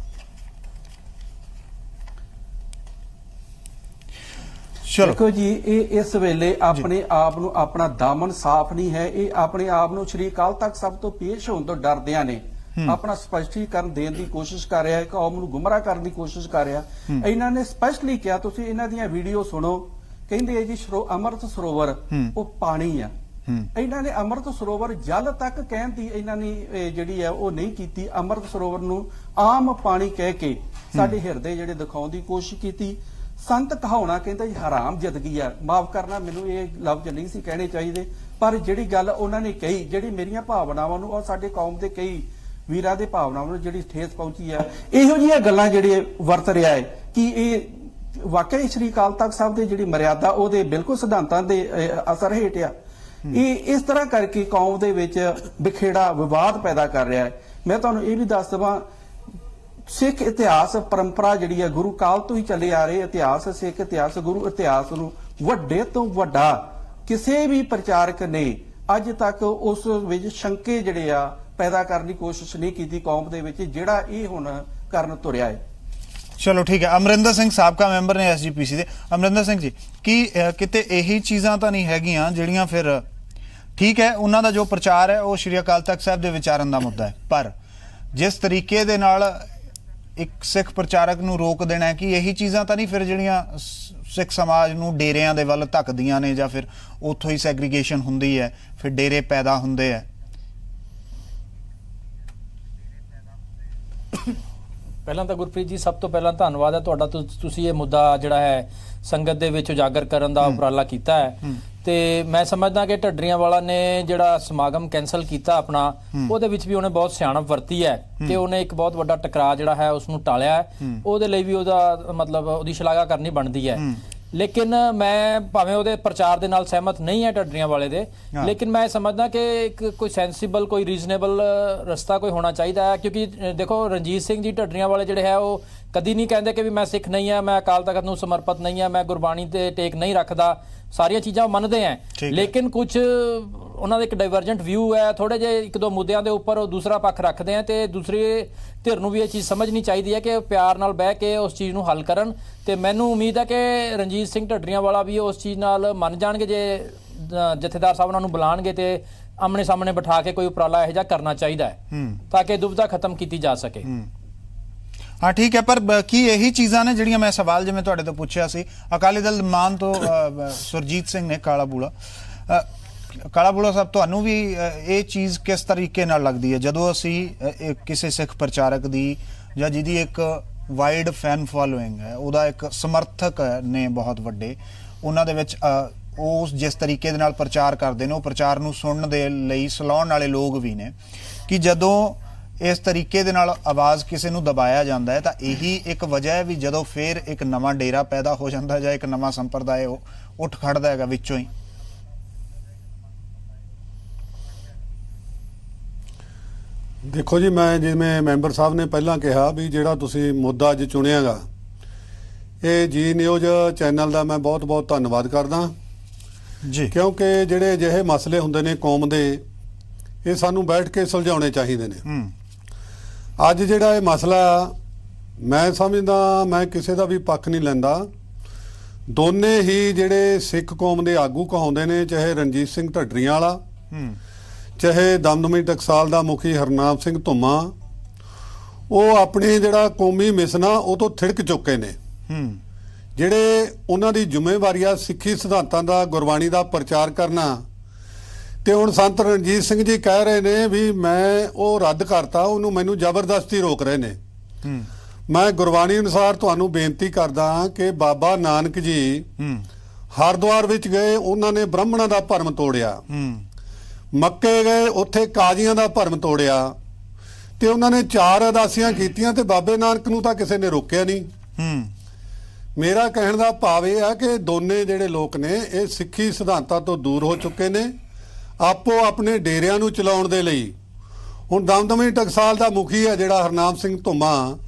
ਦੇਖੋ ਜੀ, ਇਹ ਇਸ ਵੇਲੇ ਆਪਣੇ ਆਪ ਨੂੰ ਆਪਣਾ ਦਾਮਨ ਸਾਫ਼ ਨਹੀਂ ਹੈ, ਇਹ ਆਪਣੇ ਆਪ ਨੂੰ ਸ਼੍ਰੀ ਅਕਾਲ ਤਖਤ ਸਾਹਿਬ ਤੋਂ ਪੇਸ਼ ਹੋਣ ਤੋਂ ਡਰਦਿਆਂ ਨੇ ਆਪਣਾ ਸਪਸ਼ਟੀਕਰਨ ਦੇਣ ਦੀ ਕੋਸ਼ਿਸ਼ ਕਰ ਰਿਹਾ ਹੈ, ਕੌਮ ਨੂੰ ਗੁੰਮਰਾਹ ਕਰਨ ਦੀ ਕੋਸ਼ਿਸ਼ ਕਰ ਰਿਹਾ। ਇਹਨਾਂ ਨੇ ਸਪਸ਼ਟਲੀ ਕਿਹਾ, ਤੁਸੀਂ ਇਹਨਾਂ ਦੀਆਂ ਵੀਡੀਓ ਸੁਣੋ, ਕਹਿੰਦੇ ਹੈ ਜੀ ਅੰਮ੍ਰਿਤ ਸਰੋਵਰ ਉਹ ਪਾਣੀ ਆ। ਇਹਨਾਂ ਨੇ ਅੰਮ੍ਰਿਤ ਸਰੋਵਰ ਜਲ ਤੱਕ ਕਹਿਣ ਦੀ ਇਹਨਾਂ ਨੇ ਜਿਹੜੀ ਹੈ ਉਹ ਨਹੀਂ ਕੀਤੀ। ਅੰਮ੍ਰਿਤ ਸਰੋਵਰ ਨੂੰ ਆਮ ਪਾਣੀ ਕਹਿ ਕੇ ਸਾਡੇ ਹਿਰਦੇ ਜਿਹੜੇ ਦਿਖਾਉਣ ਦੀ ਕੋਸ਼ਿਸ਼ ਕੀਤੀ। ਸੰਤ ਕਹਾਉਣਾ ਕਹਿੰਦਾ ਜੀ ਹਰਾਮ ਜ਼ਿੰਦਗੀ ਆ, ਮਾਫ ਕਰਨਾ ਮੈਨੂੰ ਇਹ ਲਫ਼ਜ਼ ਨਹੀਂ ਸੀ ਕਹਿਣੇ ਚਾਹੀਦੇ, ਪਰ ਜਿਹੜੀ ਗੱਲ ਉਹਨਾਂ ਨੇ ਕਹੀ, ਜਿਹੜੀ ਮੇਰੀਆਂ ਭਾਵਨਾਵਾਂ ਨੂੰ ਔਰ ਸਾਡੇ ਕੌਮ ਦੇ ਕਈ ਵੀਰਾਂ ਦੇ ਭਾਵਨਾਵਾਂ ਨੂੰ ਜਿਹੜੀ ਠੇਸ ਪਹੁੰਚੀ ਹੈ, ਇਹੋ ਜਿਹੀਆਂ ਗੱਲਾਂ ਜਿਹੜੀਆਂ ਵਰਤ ਰਿਹਾ ਹੈ ਕਿ ਇਹ ਵਾਕਈ ਸ਼੍ਰੀ ਅਕਾਲ ਤਖਤ ਸਾਹਿਬ ਦੀ ਜਿਹੜੀ ਮਰਿਆਦਾ ਉਹਦੇ ਬਿਲਕੁਲ ਸਿਧਾਂਤਾਂ ਦੇ ਅਸਰ ਹੇਠ ਆ। ਇਹ ਇਸ ਤਰ੍ਹਾਂ ਕਰਕੇ ਕੌਮ ਦੇ ਵਿੱਚ ਵਿਖੇੜਾ ਵਿਵਾਦ ਪੈਦਾ ਕਰ ਰਿਹਾ ਹੈ। ਮੈਂ ਤੁਹਾਨੂੰ ਇਹ ਵੀ ਦੱਸ ਦੇਵਾਂ, ਸਿੱਖ ਇਤਿਹਾਸ ਪਰੰਪਰਾ ਜਿਹੜੀ ਹੈ ਗੁਰੂ ਕਾਲ ਤੋਂ ਹੀ ਚੱਲੇ ਆ ਰਹੇ ਇਤਿਹਾਸ, ਸਿੱਖ ਇਤਿਹਾਸ, ਗੁਰੂ ਇਤਿਹਾਸ ਨੂੰ ਵੱਡੇ ਤੋਂ ਵੱਡਾ ਕਿਸੇ ਵੀ ਪ੍ਰਚਾਰਕ ਨੇ ਅੱਜ ਤੱਕ ਉਸ ਵਿੱਚ ਸ਼ੰਕੇ ਜਿਹੜੇ ਆ ਪੈਦਾ ਕਰਨ ਦੀ ਕੋਸ਼ਿਸ਼ ਨਹੀਂ ਕੀਤੀ ਕੌਮ ਦੇ ਵਿੱਚ, ਜਿਹੜਾ ਇਹ ਹੁਣ ਕਰਨ ਤੁਰਿਆ ਹੈ। ਚਲੋ ਠੀਕ ਹੈ। ਅਮਰਿੰਦਰ ਸਿੰਘ ਸਾਬਕਾ ਮੈਂਬਰ ਨੇ SGPC ਦੇ। ਅਮਰਿੰਦਰ ਸਿੰਘ ਜੀ, ਕੀ ਕਿਤੇ ਇਹੀ ਚੀਜ਼ਾਂ ਤਾਂ ਨਹੀਂ ਹੈਗੀਆਂ ਜਿਹੜੀਆਂ ਫਿਰ ਠੀਕ ਹੈ ਉਹਨਾਂ ਦਾ ਜੋ ਪ੍ਰਚਾਰ ਹੈ ਉਹ ਸ਼੍ਰੀ ਅਕਾਲ ਤਖਤ ਸਾਹਿਬ ਦੇ ਵਿਚਾਰਨ ਦਾ ਮੁੱਦਾ ਹੈ, ਪਰ ਜਿਸ ਤਰੀਕੇ ਦੇ ਨਾਲ ਇੱਕ ਸਿੱਖ ਪ੍ਰਚਾਰਕ ਨੂੰ ਰੋਕ ਦੇਣਾ ਹੈ, ਕਿ ਇਹੀ ਚੀਜ਼ਾਂ ਤਾਂ ਨਹੀਂ ਫਿਰ ਜਿਹੜੀਆਂ ਸਿੱਖ ਸਮਾਜ ਨੂੰ ਡੇਰਿਆਂ ਦੇ ਵੱਲ ਧੱਕਦੀਆਂ ਨੇ, ਜਾਂ ਫਿਰ ਉੱਥੋਂ ਹੀ ਸੈਗਰੀਗੇਸ਼ਨ ਹੁੰਦੀ ਹੈ, ਫਿਰ ਡੇਰੇ ਪੈਦਾ ਹੁੰਦੇ ਹੈ? ਪਹਿਲਾਂ ਤਾਂ ਗੁਰਪ੍ਰੀਤ ਜੀ ਸਭ ਤੋਂ ਪਹਿਲਾਂ ਧੰਨਵਾਦ ਹੈ ਤੁਹਾਡਾ, ਤੁਸੀਂ ਇਹ ਮੁੱਦਾ ਜਿਹੜਾ ਹੈ ਸੰਗਤ ਦੇ ਵਿੱਚ ਉਜਾਗਰ ਕਰਨ ਦਾ ਉਪਰਾਲਾ ਕੀਤਾ ਹੈ। ਤੇ ਮੈਂ ਸਮਝਦਾ ਕਿ ਢੱਡਰੀਆਂ ਵਾਲਾ ਨੇ ਜਿਹੜਾ ਸਮਾਗਮ ਕੈਂਸਲ ਕੀਤਾ ਆਪਣਾ, ਉਹਦੇ ਵਿੱਚ ਵੀ ਉਹਨੇ ਬਹੁਤ ਸਿਆਣਪ ਵਰਤੀ ਹੈ ਤੇ ਉਹਨੇ ਇੱਕ ਬਹੁਤ ਵੱਡਾ ਟਕਰਾਅ ਜਿਹੜਾ ਹੈ ਉਸ ਨੂੰ ਟਾਲਿਆ ਹੈ। ਉਹਦੇ ਲਈ ਵੀ ਉਹਦਾ ਮਤਲਬ ਉਹਦੀ ਸ਼ਲਾਘਾ ਕਰਨੀ ਬਣਦੀ ਹੈ। ਲੇਕਿਨ ਮੈਂ ਭਾਵੇਂ ਉਹਦੇ ਪ੍ਰਚਾਰ ਦੇ ਨਾਲ ਸਹਿਮਤ ਨਹੀਂ ਹੈ ਢੱਡਰੀਆਂ ਵਾਲੇ ਦੇ, ਲੇਕਿਨ ਮੈਂ ਸਮਝਦਾ ਕਿ ਇੱਕ ਕੋਈ ਸੈਂਸੀਬਲ ਕੋਈ ਰੀਜ਼ਨੇਬਲ ਰਸਤਾ ਕੋਈ ਹੋਣਾ ਚਾਹੀਦਾ ਹੈ। ਕਿਉਂਕਿ ਦੇਖੋ ਰਣਜੀਤ ਸਿੰਘ ਜੀ ਢੱਡਰੀਆਂ ਵਾਲੇ ਜਿਹੜੇ ਹੈ ਉਹ ਕਦੀ ਨਹੀਂ ਕਹਿੰਦੇ ਕਿ ਵੀ ਮੈਂ ਸਿੱਖ ਨਹੀਂ ਹਾਂ, ਮੈਂ ਅਕਾਲ ਤਖਤ ਨੂੰ ਸਮਰਪਿਤ ਨਹੀਂ ਹਾਂ, ਮੈਂ ਗੁਰਬਾਣੀ ਤੇ ਟੇਕ ਨਹੀਂ ਰੱਖਦਾ, ਸਾਰੀਆਂ ਚੀਜ਼ਾਂ ਮੰਨਦੇ ਆ। ਲੇਕਿਨ ਕੁਝ ਉਹਨਾਂ ਦਾ ਇੱਕ ਡਾਈਵਰਜੈਂਟ ਵਿਊ ਹੈ, ਥੋੜੇ ਜਿਹੇ ਇੱਕ ਦੋ ਮੁੱਦਿਆਂ ਦੇ ਉੱਪਰ ਉਹ ਦੂਸਰਾ ਪੱਖ ਰੱਖਦੇ ਆ ਤੇ ਦੂਸਰੇ ਧਿਰ ਨੂੰ ਵੀ ਇਹ ਚੀਜ਼ ਸਮਝਣੀ ਚਾਹੀਦੀ ਹੈ ਕਿ ਪਿਆਰ ਨਾਲ ਬਹਿ ਕੇ ਉਸ ਚੀਜ਼ ਨੂੰ ਹੱਲ ਕਰਨ। ਤੇ ਮੈਨੂੰ ਉਮੀਦ ਹੈ ਕਿ ਰਣਜੀਤ ਸਿੰਘ ਢੱਡਰੀਆਂ ਵਾਲਾ ਵੀ ਉਸ ਚੀਜ਼ ਨਾਲ ਮੰਨ ਜਾਣਗੇ ਜੇ ਜਥੇਦਾਰ ਸਾਹਿਬ ਉਹਨਾਂ ਨੂੰ ਬੁਲਾਣਗੇ ਤੇ ਆਮਣੇ ਸਾਹਮਣੇ ਬਿਠਾ ਕੇ ਕੋਈ ਉਪਰਾਲਾ ਇਹੋ ਜਿਹਾ ਕਰਨਾ ਚਾਹੀਦਾ ਹੈ ਤਾਂ ਕਿ ਦੁਬਿਧਾ ਖਤਮ ਕੀਤੀ ਜਾ ਸਕੇ। ਹਾਂ ਠੀਕ ਹੈ, ਪਰ ਕੀ ਇਹੀ ਚੀਜ਼ਾਂ ਨੇ ਜਿਹੜੀਆਂ ਮੈਂ ਸਵਾਲ ਜਿਵੇਂ ਤੁਹਾਡੇ ਤੋਂ ਪੁੱਛਿਆ ਸੀ, ਅਕਾਲੀ ਦਲ ਮਾਨ ਤੋਂ ਸੁਰਜੀਤ ਸਿੰਘ ਨੇ ਕਾਲਾ ਬੂਲਾ ਸਾਹਿਬ, ਤੁਹਾਨੂੰ ਵੀ ਇਹ ਚੀਜ਼ ਕਿਸ ਤਰੀਕੇ ਨਾਲ ਲੱਗਦੀ ਹੈ ਜਦੋਂ ਅਸੀਂ ਕਿਸੇ ਸਿੱਖ ਪ੍ਰਚਾਰਕ ਦੀ ਜਾਂ ਜਿਹਦੀ ਇੱਕ ਵਾਈਡ ਫੈਨ ਫੋਲੋਇੰਗ ਹੈ, ਉਹਦਾ ਇੱਕ ਸਮਰਥਕ ਨੇ ਬਹੁਤ ਵੱਡੇ, ਉਹਨਾਂ ਦੇ ਵਿੱਚ ਉਹ ਜਿਸ ਤਰੀਕੇ ਦੇ ਨਾਲ ਪ੍ਰਚਾਰ ਕਰਦੇ ਨੇ, ਉਹ ਪ੍ਰਚਾਰ ਨੂੰ ਸੁਣਨ ਦੇ ਲਈ ਸਲਾਉਣ ਵਾਲੇ ਲੋਕ ਵੀ ਨੇ, ਕਿ ਜਦੋਂ ਇਸ ਤਰੀਕੇ ਦੇ ਨਾਲ ਆਵਾਜ਼ ਕਿਸੇ ਨੂੰ ਦਬਾਇਆ ਜਾਂਦਾ ਹੈ ਤਾਂ ਇਹੀ ਇੱਕ ਵਜ੍ਹਾ ਹੈ ਵੀ ਜਦੋਂ ਫਿਰ ਇੱਕ ਨਵਾਂ ਡੇਰਾ ਪੈਦਾ ਹੋ ਜਾਂਦਾ ਜਾਂ ਇੱਕ ਨਵਾਂ ਸੰਪਰਦਾਇ ਉੱਠ ਖੜਦਾ ਹੈਗਾ ਵਿੱਚੋਂ ਹੀ? ਦੇਖੋ ਜੀ, ਮੈਂ ਜਿਵੇਂ ਮੈਂਬਰ ਸਾਹਿਬ ਨੇ ਪਹਿਲਾਂ ਕਿਹਾ ਵੀ ਜਿਹੜਾ ਤੁਸੀਂ ਮੁੱਦਾ ਅੱਜ ਚੁਣਿਆਗਾ, ਇਹ ਜੀ ਨਿਊਜ਼ ਚੈਨਲ ਦਾ ਮੈਂ ਬਹੁਤ ਬਹੁਤ ਧੰਨਵਾਦ ਕਰਦਾ ਜੀ, ਕਿਉਂਕਿ ਜਿਹੜੇ ਅਜਿਹੇ ਮਸਲੇ ਹੁੰਦੇ ਨੇ ਕੌਮ ਦੇ, ਇਹ ਸਾਨੂੰ ਬੈਠ ਕੇ ਸੁਲਝਾਉਣੇ ਚਾਹੀਦੇ ਨੇ। ਅੱਜ ਜਿਹੜਾ ਇਹ ਮਸਲਾ ਮੈਂ ਸਮਝਦਾ, ਮੈਂ ਕਿਸੇ ਦਾ ਵੀ ਪੱਖ ਨਹੀਂ ਲੈਂਦਾ, ਦੋਨੇ ਹੀ ਜਿਹੜੇ ਸਿੱਖ ਕੌਮ ਦੇ ਆਗੂ ਕਹਾਉਂਦੇ ਨੇ, ਚਾਹੇ ਰਣਜੀਤ ਸਿੰਘ ਢੱਡਰੀਆਂ ਵਾਲਾ, ਚਾਹੇ ਦਮਦਮੀ ਟਕਸਾਲ ਦਾ ਮੁਖੀ ਹਰਨਾਮ ਸਿੰਘ ਧੁੰਮਾ, ਉਹ ਆਪਣੇ ਜਿਹੜਾ ਕੌਮੀ ਮਿਸ਼ਨ ਆ ਉਹ ਤੋਂ ਥਿੜਕ ਚੁੱਕੇ ਨੇ। ਜਿਹੜੇ ਉਹਨਾਂ ਦੀ ਜ਼ਿੰਮੇਵਾਰੀ ਆ ਸਿੱਖੀ ਸਿਧਾਂਤਾਂ ਦਾ, ਗੁਰਬਾਣੀ ਦਾ ਪ੍ਰਚਾਰ ਕਰਨਾ, ਤੇ ਹੁਣ ਸੰਤ ਰਣਜੀਤ ਸਿੰਘ ਜੀ ਕਹਿ ਰਹੇ ਨੇ ਵੀ ਮੈਂ ਉਹ ਰੱਦ ਕਰਤਾ, ਉਹਨੂੰ ਮੈਨੂੰ ਜ਼ਬਰਦਸਤੀ ਰੋਕ ਰਹੇ ਨੇ। ਮੈਂ ਗੁਰਬਾਣੀ ਅਨੁਸਾਰ ਤੁਹਾਨੂੰ ਬੇਨਤੀ ਕਰਦਾ ਕਿ ਬਾਬਾ ਨਾਨਕ ਜੀ ਹਰਿਦੁਆਰ ਵਿੱਚ ਗਏ, ਉਹਨਾਂ ਨੇ ਬ੍ਰਾਹਮਣਾਂ ਦਾ ਭਰਮ ਤੋੜਿਆ। ਮੱਕੇ ਗਏ, ਉੱਥੇ ਕਾਜ਼ੀਆਂ ਦਾ ਭਰਮ ਤੋੜਿਆ, ਤੇ ਉਹਨਾਂ ਨੇ 4 ਅਰਦਾਸੀਆਂ ਕੀਤੀਆਂ, ਤੇ ਬਾਬੇ ਨਾਨਕ ਨੂੰ ਤਾਂ ਕਿਸੇ ਨੇ ਰੋਕਿਆ ਨਹੀਂ। ਮੇਰਾ ਕਹਿਣ ਦਾ ਭਾਵ ਇਹ ਆ ਕਿ ਦੋਨੇ ਜਿਹੜੇ ਲੋਕ ਨੇ ਇਹ ਸਿੱਖੀ ਸਿਧਾਂਤਾਂ ਤੋਂ ਦੂਰ ਹੋ ਚੁੱਕੇ ਨੇ, ਆਪੋ ਆਪਣੇ ਡੇਰਿਆਂ ਨੂੰ ਚਲਾਉਣ ਦੇ ਲਈ। ਹੁਣ ਦਮਦਮੀ ਟਕਸਾਲ ਦਾ ਮੁਖੀ ਹੈ ਜਿਹੜਾ ਹਰਨਾਮ ਸਿੰਘ ਧੁੰਮਾ।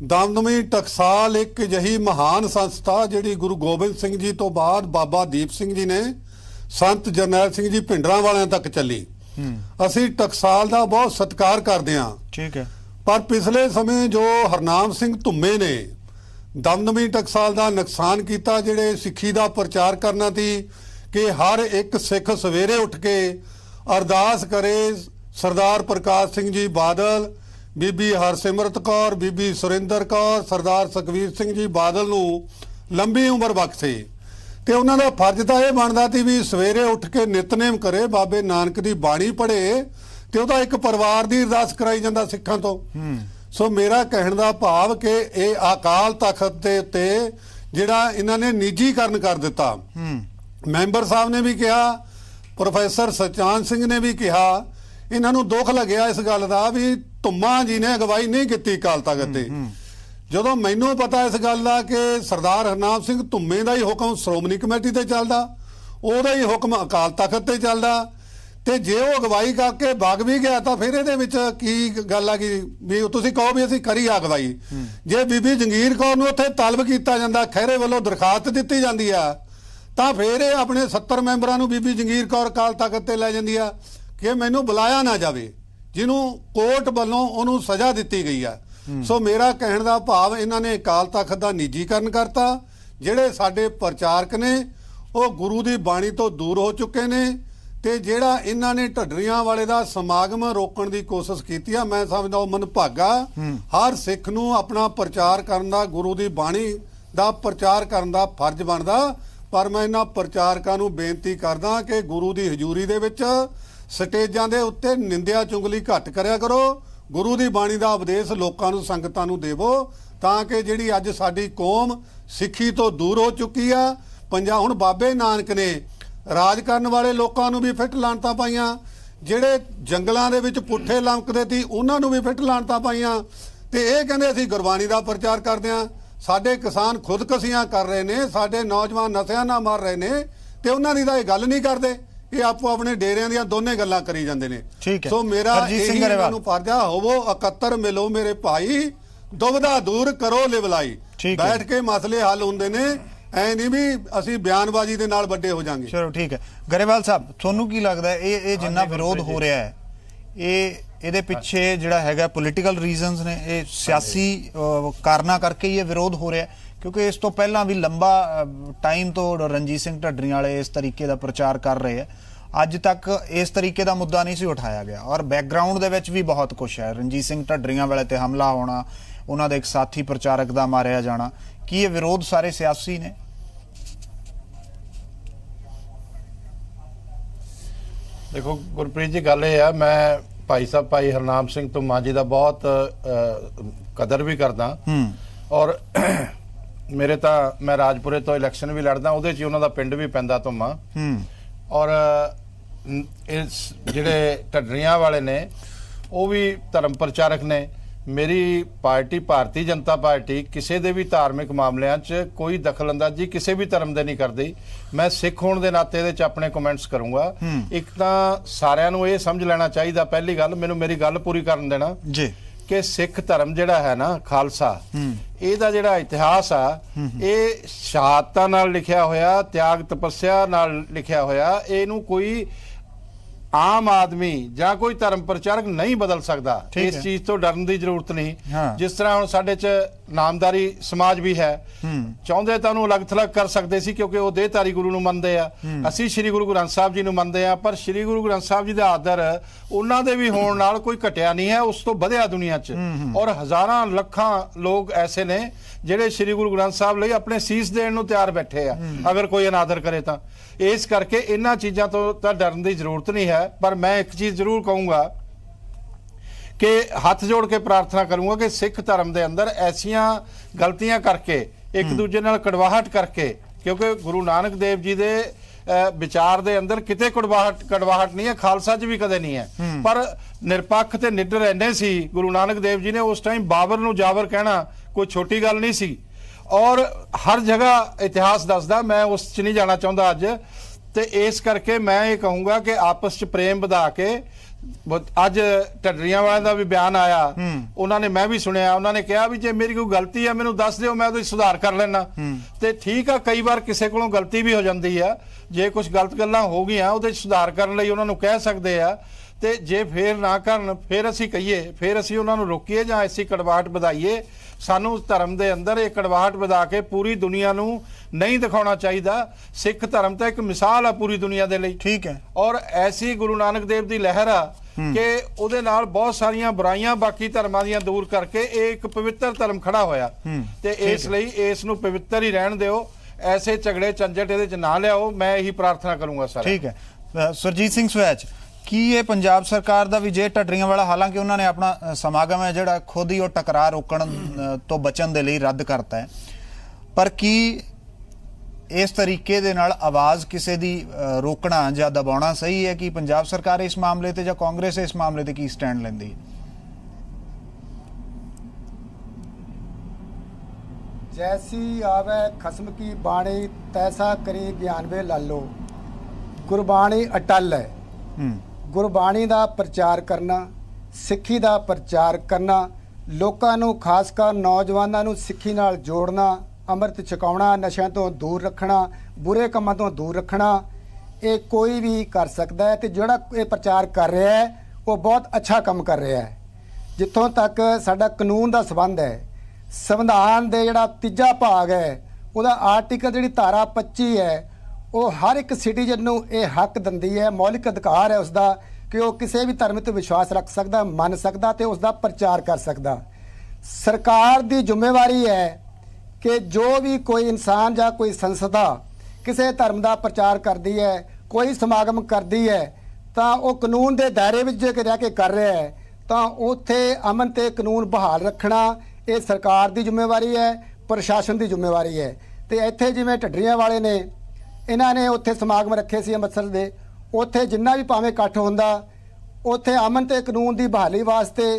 ਦਮਦਮੀ ਟਕਸਾਲ ਇੱਕ ਅਜਿਹੀ ਮਹਾਨ ਸੰਸਥਾ ਜਿਹੜੀ ਗੁਰੂ ਗੋਬਿੰਦ ਸਿੰਘ ਜੀ ਤੋਂ ਬਾਅਦ ਬਾਬਾ ਦੀਪ ਸਿੰਘ ਜੀ ਨੇ ਸੰਤ ਜਰਨੈਲ ਸਿੰਘ ਜੀ ਭਿੰਡਰਾਂ ਵਾਲਿਆਂ ਤੱਕ ਚੱਲੀ। ਅਸੀਂ ਟਕਸਾਲ ਦਾ ਬਹੁਤ ਸਤਿਕਾਰ ਕਰਦੇ ਹਾਂ, ਠੀਕ ਹੈ, ਪਰ ਪਿਛਲੇ ਸਮੇਂ ਜੋ ਹਰਨਾਮ ਸਿੰਘ ਧੁੰਮੇ ਨੇ ਦਮਦਮੀ ਟਕਸਾਲ ਦਾ ਨੁਕਸਾਨ ਕੀਤਾ, ਜਿਹੜੇ ਸਿੱਖੀ ਦਾ ਪ੍ਰਚਾਰ ਕਰਨਾ ਸੀ ਕਿ ਹਰ ਇੱਕ ਸਿੱਖ ਸਵੇਰੇ ਉੱਠ ਕੇ ਅਰਦਾਸ ਕਰੇ ਸਰਦਾਰ ਪ੍ਰਕਾਸ਼ ਸਿੰਘ ਜੀ ਬਾਦਲ, ਬੀਬੀ ਹਰਸਿਮਰਤ ਕੌਰ, ਬੀਬੀ ਸੁਰਿੰਦਰ ਕੌਰ, ਸਰਦਾਰ ਸੁਖਵੀਰ ਸਿੰਘ ਜੀ ਬਾਦਲ ਨੂੰ ਲੰਬੀ ਉਮਰ ਬਖਸ਼ੇ। ਤੇ ਉਹਨਾਂ ਦਾ ਫਰਜ਼ ਤਾਂ ਇਹ ਬਣਦਾ ਸੀ ਵੀ ਸਵੇਰੇ ਉੱਠ ਕੇ ਨਿਤਨੇਮ ਕਰੇ, ਬਾਬੇ ਨਾਨਕ ਦੀ ਬਾਣੀ ਪੜ੍ਹੇ, ਤੇ ਉਹਦਾ ਇੱਕ ਪਰਿਵਾਰ ਦੀ ਅਰਦਾਸ ਕਰਾਈ ਜਾਂਦਾ ਸਿੱਖਾਂ ਤੋਂ। ਸੋ ਮੇਰਾ ਕਹਿਣ ਦਾ ਭਾਵ ਕਿ ਇਹ ਅਕਾਲ ਤਖਤ ਦੇ ਉੱਤੇ ਜਿਹੜਾ ਇਹਨਾਂ ਨੇ ਨਿੱਜੀਕਰਨ ਕਰ ਦਿੱਤਾ। ਮੈਂਬਰ ਸਾਹਿਬ ਨੇ ਵੀ ਕਿਹਾ, ਪ੍ਰੋਫੈਸਰ ਸਚਾਨ ਸਿੰਘ ਨੇ ਵੀ ਕਿਹਾ, ਇਹਨਾਂ ਨੂੰ ਦੁੱਖ ਲੱਗਿਆ ਇਸ ਗੱਲ ਦਾ ਵੀ ਧੁੰਮਾ ਜੀ ਨੇ ਅਗਵਾਈ ਨਹੀਂ ਕੀਤੀ ਅਕਾਲ ਤਖਤ ਤੇ। ਜਦੋਂ ਮੈਨੂੰ ਪਤਾ ਇਸ ਗੱਲ ਦਾ ਕਿ ਸਰਦਾਰ ਹਰਨਾਮ ਸਿੰਘ ਧੁੰਮੇ ਦਾ ਹੀ ਹੁਕਮ ਸ਼੍ਰੋਮਣੀ ਕਮੇਟੀ ਤੇ ਚੱਲਦਾ, ਉਹਦਾ ਹੀ ਹੁਕਮ ਅਕਾਲ ਤਖਤ ਤੇ ਚੱਲਦਾ, ਤੇ ਜੇ ਉਹ ਅਗਵਾਈ ਕਰਕੇ ਵਗ ਵੀ ਗਿਆ ਤਾਂ ਫਿਰ ਇਹਦੇ ਵਿੱਚ ਕੀ ਗੱਲ ਆ ਗਈ ਵੀ ਤੁਸੀਂ ਕਹੋ ਵੀ ਅਸੀਂ ਕਰੀ ਅਗਵਾਈ। ਜੇ ਬੀਬੀ ਜੰਗੀਰ ਕੌਰ ਨੂੰ ਉੱਥੇ ਤਲਬ ਕੀਤਾ ਜਾਂਦਾ, ਖਹਿਰੇ ਵੱਲੋਂ ਦਰਖਾਸਤ ਦਿੱਤੀ ਜਾਂਦੀ ਆ, ਤਾਂ ਫਿਰ ਇਹ ਆਪਣੇ 70 ਮੈਂਬਰਾਂ ਨੂੰ ਬੀਬੀ ਜੰਗੀਰ ਕੌਰ ਅਕਾਲ ਤਖਤ ਤੇ ਲੈ ਜਾਂਦੀ ਆ ਕਿ ਮੈਨੂੰ ਬੁਲਾਇਆ ਨਾ ਜਾਵੇ, ਜਿਹਨੂੰ ਕੋਰਟ ਵੱਲੋਂ ਉਹਨੂੰ ਸਜ਼ਾ ਦਿੱਤੀ ਗਈ ਆ। ਸੋ ਮੇਰਾ ਕਹਿਣ ਦਾ ਭਾਵ ਇਹਨਾਂ ਨੇ ਅਕਾਲ ਤਖਤ ਦਾ ਨਿੱਜੀਕਰਨ ਕਰਤਾ। ਜਿਹੜੇ ਸਾਡੇ ਪ੍ਰਚਾਰਕ ਨੇ ਉਹ ਗੁਰੂ ਦੀ ਬਾਣੀ ਤੋਂ ਦੂਰ ਹੋ ਚੁੱਕੇ ਨੇ, ਤੇ ਜਿਹੜਾ ਇਹਨਾਂ ਨੇ ਢੱਡਰੀਆਂ ਵਾਲੇ ਦਾ ਸਮਾਗਮ ਰੋਕਣ ਦੀ ਕੋਸ਼ਿਸ਼ ਕੀਤੀ ਆ, ਮੈਂ ਸਮਝਦਾ ਉਹ ਮਨਭਾਗਾ। ਹਰ ਸਿੱਖ ਨੂੰ ਆਪਣਾ ਪ੍ਰਚਾਰ ਕਰਨ ਦਾ, ਗੁਰੂ ਦੀ ਬਾਣੀ ਦਾ ਪ੍ਰਚਾਰ ਕਰਨ ਦਾ ਫਰਜ਼ ਬਣਦਾ। ਪਰ ਮੈਂ ਇਹਨਾਂ ਪ੍ਰਚਾਰਕਾਂ ਨੂੰ ਬੇਨਤੀ ਕਰਦਾ ਕਿ ਗੁਰੂ ਦੀ ਹਜ਼ੂਰੀ ਦੇ ਵਿੱਚ ਸਟੇਜਾਂ ਦੇ ਉੱਤੇ ਨਿੰਦਿਆ ਚੁਗਲੀ ਘੱਟ ਕਰਿਆ ਕਰੋ, ਗੁਰੂ ਦੀ ਬਾਣੀ ਦਾ ਉਪਦੇਸ਼ ਲੋਕਾਂ ਨੂੰ, ਸੰਗਤਾਂ ਨੂੰ ਦੇਵੋ, ਤਾਂ ਕਿ ਜਿਹੜੀ ਅੱਜ ਸਾਡੀ ਕੌਮ ਸਿੱਖੀ ਤੋਂ ਦੂਰ ਹੋ ਚੁੱਕੀ ਆ। ਹੁਣ ਬਾਬੇ ਨਾਨਕ ਨੇ ਰਾਜ ਕਰਨ ਵਾਲੇ ਲੋਕਾਂ ਨੂੰ ਵੀ ਫਿੱਟ ਲਾਣਤਾਂ ਪਾਈਆਂ, ਜਿਹੜੇ ਜੰਗਲਾਂ ਦੇ ਵਿੱਚ ਪੁੱਠੇ ਲੰਕਦੇ ਸੀ ਉਹਨਾਂ ਨੂੰ ਵੀ ਫਿੱਟ ਲਾਣਤਾਂ ਪਾਈਆਂ, ਤੇ ਇਹ ਕਹਿੰਦੇ ਅਸੀਂ ਗੁਰਬਾਣੀ ਦਾ ਪ੍ਰਚਾਰ ਕਰਦੇ ਹਾਂ। ਸਾਡੇ ਕਿਸਾਨ ਖੁਦਕਸ਼ੀਆਂ ਕਰ ਰਹੇ ਨੇ, ਸਾਡੇ ਨੌਜਵਾਨ ਨਸ਼ਿਆਂ ਨਾਲ ਮਰ ਰਹੇ ਨੇ, ਤੇ ਉਹਨਾਂ ਦੀ ਤਾਂ ਇਹ ਗੱਲ ਨਹੀਂ ਕਰਦੇ, ਇਹ ਆਪੋ ਆਪਣੇ ਡੇਰਿਆਂ ਦੀਆਂ ਦੋਨੇ ਗੱਲਾਂ ਕਰੀ ਜਾਂਦੇ ਨੇ। ਸੋ ਮੇਰਾ ਇਹਨਾਂ ਨੂੰ ਫਰਜ਼ਾ ਹੋਵੋ ਇਕੱਤਰ ਮਿਲੋ ਮੇਰੇ ਭਾਈ, ਦੁਬਦਾ ਦੂਰ ਕਰੋ ਲਿਵਲਾਈ, ਬੈਠ ਕੇ ਮਸਲੇ ਹੱਲ ਹੁੰਦੇ ਨੇ, ਐ ਨਹੀਂ ਵੀ ਅਸੀਂ ਬਿਆਨਬਾਜ਼ੀ ਦੇ ਨਾਲ ਵੱਡੇ ਹੋ ਜਾਾਂਗੇ। ਚਲੋ ਠੀਕ ਹੈ। ਗਰੇਵਾਲ ਸਾਹਿਬ, ਤੁਹਾਨੂੰ ਕੀ ਲੱਗਦਾ ਇਹ ਜਿੰਨਾ ਵਿਰੋਧ ਹੋ ਰਿਹਾ ਹੈ ਇਹਦੇ ਪਿੱਛੇ ਜਿਹੜਾ ਹੈਗਾ ਪੋਲੀਟੀਕਲ ਰੀਜ਼ਨਸ ਨੇ, ਇਹ ਸਿਆਸੀ ਕਾਰਨਾਂ ਕਰਕੇ ਹੀ ਇਹ ਵਿਰੋਧ ਹੋ ਰਿਹਾ? ਕਿਉਂਕਿ ਇਸ ਤੋਂ ਪਹਿਲਾਂ ਵੀ ਲੰਬਾ ਟਾਈਮ ਤੋਂ ਰਣਜੀਤ ਸਿੰਘ ਢੱਡਰੀਆਂ ਵਾਲੇ ਇਸ ਤਰੀਕੇ ਦਾ ਪ੍ਰਚਾਰ ਕਰ ਰਹੇ ਹੈ, ਅੱਜ ਤੱਕ ਇਸ ਤਰੀਕੇ ਦਾ ਮੁੱਦਾ ਨਹੀਂ ਸੀ ਉਠਾਇਆ ਗਿਆ, ਔਰ ਬੈਕਗਰਾਉਂਡ ਦੇ ਵਿੱਚ ਵੀ ਬਹੁਤ ਕੁਛ ਹੈ। ਰਣਜੀਤ ਸਿੰਘ ਢੱਡਰੀਆਂ ਵਾਲੇ ਤੇ ਹਮਲਾ ਹੋਣਾ, ਉਹਨਾਂ ਦੇ ਇੱਕ ਸਾਥੀ ਪ੍ਰਚਾਰਕ ਦਾ ਮਾਰਿਆ ਜਾਣਾ, ਕੀ ਇਹ ਵਿਰੋਧ ਸਾਰੇ ਸਿਆਸੀ ਨੇ? ਦੇਖੋ ਗੁਰਪ੍ਰੀਤ ਜੀ, ਗੱਲ ਇਹ ਆ, ਮੈਂ ਭਾਈ ਸਾਹਿਬ ਭਾਈ ਹਰਨਾਮ ਸਿੰਘ ਧੁੰਮਾ ਜੀ ਦਾ ਬਹੁਤ ਕਦਰ ਵੀ ਕਰਦਾ, ਔਰ ਮੇਰੇ ਤਾਂ ਮੈਂ ਰਾਜਪੁਰੇ ਤੋਂ ਇਲੈਕਸ਼ਨ ਵੀ ਲੜਦਾ, ਉਹਦੇ 'ਚ ਉਹਨਾਂ ਦਾ ਪਿੰਡ ਵੀ ਪੈਂਦਾ ਧੁੰਮਾ। ਔਰ ਇਸ ਜਿਹੜੇ ਢੱਡਰੀਆਂ ਵਾਲੇ ਨੇ ਉਹ ਵੀ ਧਰਮ ਪ੍ਰਚਾਰਕ ਨੇ। ਮੇਰੀ ਪਾਰਟੀ ਭਾਰਤੀ ਜਨਤਾ ਪਾਰਟੀ ਕਿਸੇ ਦੇ ਵੀ ਧਾਰਮਿਕ ਮਾਮਲਿਆਂ 'ਚ ਕੋਈ ਦਖਲਅੰਦਾਜ਼ੀ ਕਿਸੇ ਵੀ ਧਰਮ ਦੇ ਨਹੀਂ ਕਰਦੀ। ਮੈਂ ਸਿੱਖ ਹੋਣ ਦੇ ਨਾਤੇ ਇਹਦੇ 'ਚ ਆਪਣੇ ਕਮੈਂਟਸ ਕਰੂੰਗਾ। ਇੱਕ ਤਾਂ ਸਾਰਿਆਂ ਨੂੰ ਇਹ ਸਮਝ ਲੈਣਾ ਚਾਹੀਦਾ, ਪਹਿਲੀ ਗੱਲ, ਮੈਨੂੰ ਮੇਰੀ ਗੱਲ ਪੂਰੀ ਕਰਨ ਦੇਣਾ ਜੀ, ਕਿ ਸਿੱਖ ਧਰਮ ਜਿਹੜਾ ਹੈ ਨਾ, ਖਾਲਸਾ, ਇਹਦਾ ਜਿਹੜਾ ਇਤਿਹਾਸ ਆ, ਇਹ ਸ਼ਹਾਦਤਾਂ ਨਾਲ ਲਿਖਿਆ ਹੋਇਆ, ਤਿਆਗ ਤਪੱਸਿਆ ਨਾਲ ਲਿਖਿਆ ਹੋਇਆ। ਇਹਨੂੰ ਕੋਈ ਆਮ ਆਦਮੀ ਜਾਂ ਕੋਈ ਧਰਮ ਪ੍ਰਚਾਰਕ ਨਹੀਂ ਬਦਲ ਸਕਦਾ। ਇਸ ਚੀਜ਼ ਤੋਂ ਡਰਨ ਦੀ ਜ਼ਰੂਰਤ ਨਹੀਂ। ਜਿਸ ਤਰ੍ਹਾਂ ਹੁਣ ਸਾਡੇ 'ਚ ਨਾਮਦਾਰੀ ਸਮਾਜ ਵੀ ਹੈ, ਚਾਹੁੰਦੇ ਤਾਂ ਉਹਨੂੰ ਅਲੱਗ-ਥਲੱਗ ਕਰ ਸਕਦੇ ਸੀ ਕਿਉਂਕਿ ਉਹ ਦੇਹਧਾਰੀ ਗੁਰੂ ਨੂੰ ਮੰਨਦੇ ਆ, ਅਸੀਂ ਸ੍ਰੀ ਗੁਰੂ ਗ੍ਰੰਥ ਸਾਹਿਬ ਜੀ ਨੂੰ ਮੰਨਦੇ ਆ, ਪਰ ਸ੍ਰੀ ਗੁਰੂ ਗ੍ਰੰਥ ਸਾਹਿਬ ਜੀ ਦਾ ਆਦਰ ਉਹਨਾਂ ਦੇ ਵੀ ਹੋਣ ਨਾਲ ਕੋਈ ਘਟਿਆ ਨਹੀਂ ਹੈ, ਉਸ ਤੋਂ ਵਧਿਆ ਦੁਨੀਆ 'ਚ। ਔਰ ਹਜ਼ਾਰਾਂ ਲੱਖਾਂ ਲੋਕ ਐਸੇ ਨੇ ਜਿਹੜੇ ਸ੍ਰੀ ਗੁਰੂ ਗ੍ਰੰਥ ਸਾਹਿਬ ਲਈ ਆਪਣੇ ਸੀਸ ਦੇਣ ਨੂੰ ਤਿਆਰ ਬੈਠੇ ਆ, ਅਗਰ ਕੋਈ ਅਨਾਦਰ ਕਰੇ ਤਾਂ। ਇਸ ਕਰਕੇ ਇਹਨਾਂ ਚੀਜ਼ਾਂ ਤੋਂ ਤਾਂ ਡਰਨ ਦੀ ਜ਼ਰੂਰਤ ਨਹੀਂ ਹੈ। ਪਰ ਮੈਂ ਇੱਕ ਚੀਜ਼ ਜ਼ਰੂਰ ਕਹੂੰਗਾ ਕਿ ਹੱਥ ਜੋੜ ਕੇ ਪ੍ਰਾਰਥਨਾ ਕਰੂੰਗਾ ਕਿ ਸਿੱਖ ਧਰਮ ਦੇ ਅੰਦਰ ਐਸੀਆਂ ਗਲਤੀਆਂ ਕਰਕੇ, ਇੱਕ ਦੂਜੇ ਨਾਲ ਕੜਵਾਹਟ ਕਰਕੇ, ਕਿਉਂਕਿ ਗੁਰੂ ਨਾਨਕ ਦੇਵ ਜੀ ਦੇ ਵਿਚਾਰ ਦੇ ਅੰਦਰ ਕਿਤੇ ਕੜਵਾਹਟ ਨਹੀਂ ਹੈ, ਖਾਲਸਾ 'ਚ ਵੀ ਕਦੇ ਨਹੀਂ ਹੈ, ਪਰ ਨਿਰਪੱਖ ਤੇ ਨਿਡਰ ਇੰਨੇ ਸੀ ਗੁਰੂ ਨਾਨਕ ਦੇਵ ਜੀ ਨੇ। ਉਸ ਟਾਈਮ ਬਾਬਰ ਨੂੰ ਜਾਬਰ ਕਹਿਣਾ ਕੋਈ ਛੋਟੀ ਗੱਲ ਨਹੀਂ ਸੀ। ਔਰ ਹਰ ਜਗ੍ਹਾ ਇਤਿਹਾਸ ਦੱਸਦਾ, ਮੈਂ ਉਸ 'ਚ ਨਹੀਂ ਜਾਣਾ ਚਾਹੁੰਦਾ ਅੱਜ। ਤੇ ਇਸ ਕਰਕੇ ਮੈਂ ਇਹ ਕਹੂੰਗਾ ਕਿ ਆਪਸ 'ਚ ਪ੍ਰੇਮ ਵਧਾ ਕੇ, ਅੱਜ ਢੱਡਰੀਆਂ ਵਾਲਿਆਂ ਦਾ ਵੀ ਬਿਆਨ ਆਇਆ, ਉਹਨਾਂ ਨੇ, ਮੈਂ ਵੀ ਸੁਣਿਆ, ਉਹਨਾਂ ਨੇ ਕਿਹਾ ਵੀ ਜੇ ਮੇਰੀ ਕੋਈ ਗਲਤੀ ਹੈ ਮੈਨੂੰ ਦੱਸ ਦਿਓ, ਮੈਂ ਉਹਦਾ ਸੁਧਾਰ ਕਰ ਲੈਣਾ। ਤੇ ਠੀਕ ਆ, ਕਈ ਵਾਰ ਕਿਸੇ ਕੋਲੋਂ ਗਲਤੀ ਵੀ ਹੋ ਜਾਂਦੀ ਆ, ਜੇ ਕੁਝ ਗਲਤ ਗੱਲਾਂ ਹੋ ਗਈਆਂ ਉਹਦੇ 'ਚ ਸੁਧਾਰ ਕਰਨ ਲਈ ਉਹਨਾਂ ਨੂੰ ਕਹਿ ਸਕਦੇ ਆ। ਤੇ ਜੇ ਫੇਰ ਨਾ ਕਰਨ, ਫੇਰ ਅਸੀਂ ਕਹੀਏ, ਫੇਰ ਅਸੀਂ ਉਹਨਾਂ ਨੂੰ ਰੋਕੀਏ ਜਾਂ ਅਸੀਂ ਕੜਵਾਹਟ ਵਧਾਈਏ। ਸਾਨੂੰ ਧਰਮ ਦੇ ਅੰਦਰ ਇਹ ਕੜਵਾਹਟ ਵਧਾ ਕੇ ਪੂਰੀ ਦੁਨੀਆ ਨੂੰ ਨਹੀਂ ਦਿਖਾਉਣਾ ਚਾਹੀਦਾ। ਸਿੱਖ ਧਰਮ ਤਾਂ ਇੱਕ ਮਿਸਾਲ ਆ ਪੂਰੀ ਦੁਨੀਆ ਦੇ ਲਈ, ਠੀਕ ਹੈ। ਔਰ ਐਸੀ ਗੁਰੂ ਨਾਨਕ ਦੇਵ ਦੀ ਲਹਿਰ ਆ ਕਿ ਉਹਦੇ ਨਾਲ ਬਹੁਤ ਸਾਰੀਆਂ ਬੁਰਾਈਆਂ ਬਾਕੀ ਧਰਮਾਂ ਦੀਆਂ ਦੂਰ ਕਰਕੇ ਇਹ ਇੱਕ ਪਵਿੱਤਰ ਧਰਮ ਖੜਾ ਹੋਇਆ। ਤੇ ਇਸ ਲਈ ਇਸ ਨੂੰ ਪਵਿੱਤਰ ਹੀ ਰਹਿਣ ਦਿਓ, ਐਸੇ ਝਗੜੇ ਝੰਜਟ ਇਹਦੇ 'ਚ ਨਾ ਲਿਆਓ। ਮੈਂ ਇਹੀ ਪ੍ਰਾਰਥਨਾ ਕਰੂੰਗਾ ਸਰ। ਠੀਕ ਹੈ। ਸੁਰਜੀਤ ਸਿੰਘ ਸਵੈਚ, ਕੀ ਇਹ ਪੰਜਾਬ ਸਰਕਾਰ ਦਾ ਵੀ ਜੇ ਢੱਡਰੀਆਂ ਵਾਲਾ, ਹਾਲਾਂਕਿ ਉਹਨਾਂ ਨੇ ਆਪਣਾ ਸਮਾਗਮ ਹੈ ਜਿਹੜਾ ਖੁਦ ਹੀ ਉਹ ਟਕਰਾਅ ਰੋਕਣ ਤੋਂ ਬਚਣ ਦੇ ਲਈ ਰੱਦ ਕਰਤਾ ਹੈ, ਪਰ ਕੀ ਇਸ ਤਰੀਕੇ ਦੇ ਨਾਲ ਆਵਾਜ਼ ਕਿਸੇ ਦੀ ਰੋਕਣਾ ਜਾਂ ਦਬਾਉਣਾ ਸਹੀ ਹੈ? ਕਿ ਪੰਜਾਬ ਸਰਕਾਰ ਇਸ ਮਾਮਲੇ ਤੇ ਜਾਂ ਕਾਂਗਰਸ ਇਸ ਮਾਮਲੇ ਤੇ ਕੀ ਸਟੈਂਡ ਲੈਂਦੀ ਹੈ? जैसी आवे खसम की बाणी तैसा करी ज्ञानवे लालो। गुरबाणी अटल है। गुरबाणी दा प्रचार करना, सिक्खी दा प्रचार करना, लोकां नूं खास कर नौजवानां नूं सिक्खी नाल जोड़ना, अमृत छकाउणा, नशिਆਂ ਤੋਂ दूर रखना, बुरे ਕੰਮਾਂ ਤੋਂ दूर रखना, ये कोई भी कर सकता है। तो जोड़ा ये प्रचार कर रहा है वो बहुत अच्छा काम कर रहा है। जितों तक साडा कानून दा संबंध है, संविधान दे जिहड़ा तीजा भाग है ਉਹਦਾ आर्टिकल जिहड़ी धारा 25 है वो हर एक सिटीजन नूं ये हक दिंदी है, मौलिक अधिकार है उसका कि वो किसी भी धर्म ते विश्वास रख सकता, मन सकता ते उसका प्रचार कर सकता। सरकार की जिम्मेवारी है कि जो भी कोई इंसान या कोई संस्था किसी धर्म का प्रचार करती है, कोई समागम करती है, तो वो कानून के दायरे में जे रह के कर रहा है, तो उत्थे अमन ते कानून बहाल रखना ये सरकार की जिम्मेवारी है, प्रशासन की जिम्मेवारी है। तो इत्थे जिवें ढड्डरियां वाले ने इन्हां ने उत्थे समागम रखे सी अमृतसर दे, उत्थे जिन्ना भी भावें इकट्ठ हुंदा, उत्थे अमन ते कानून की बहाली वास्ते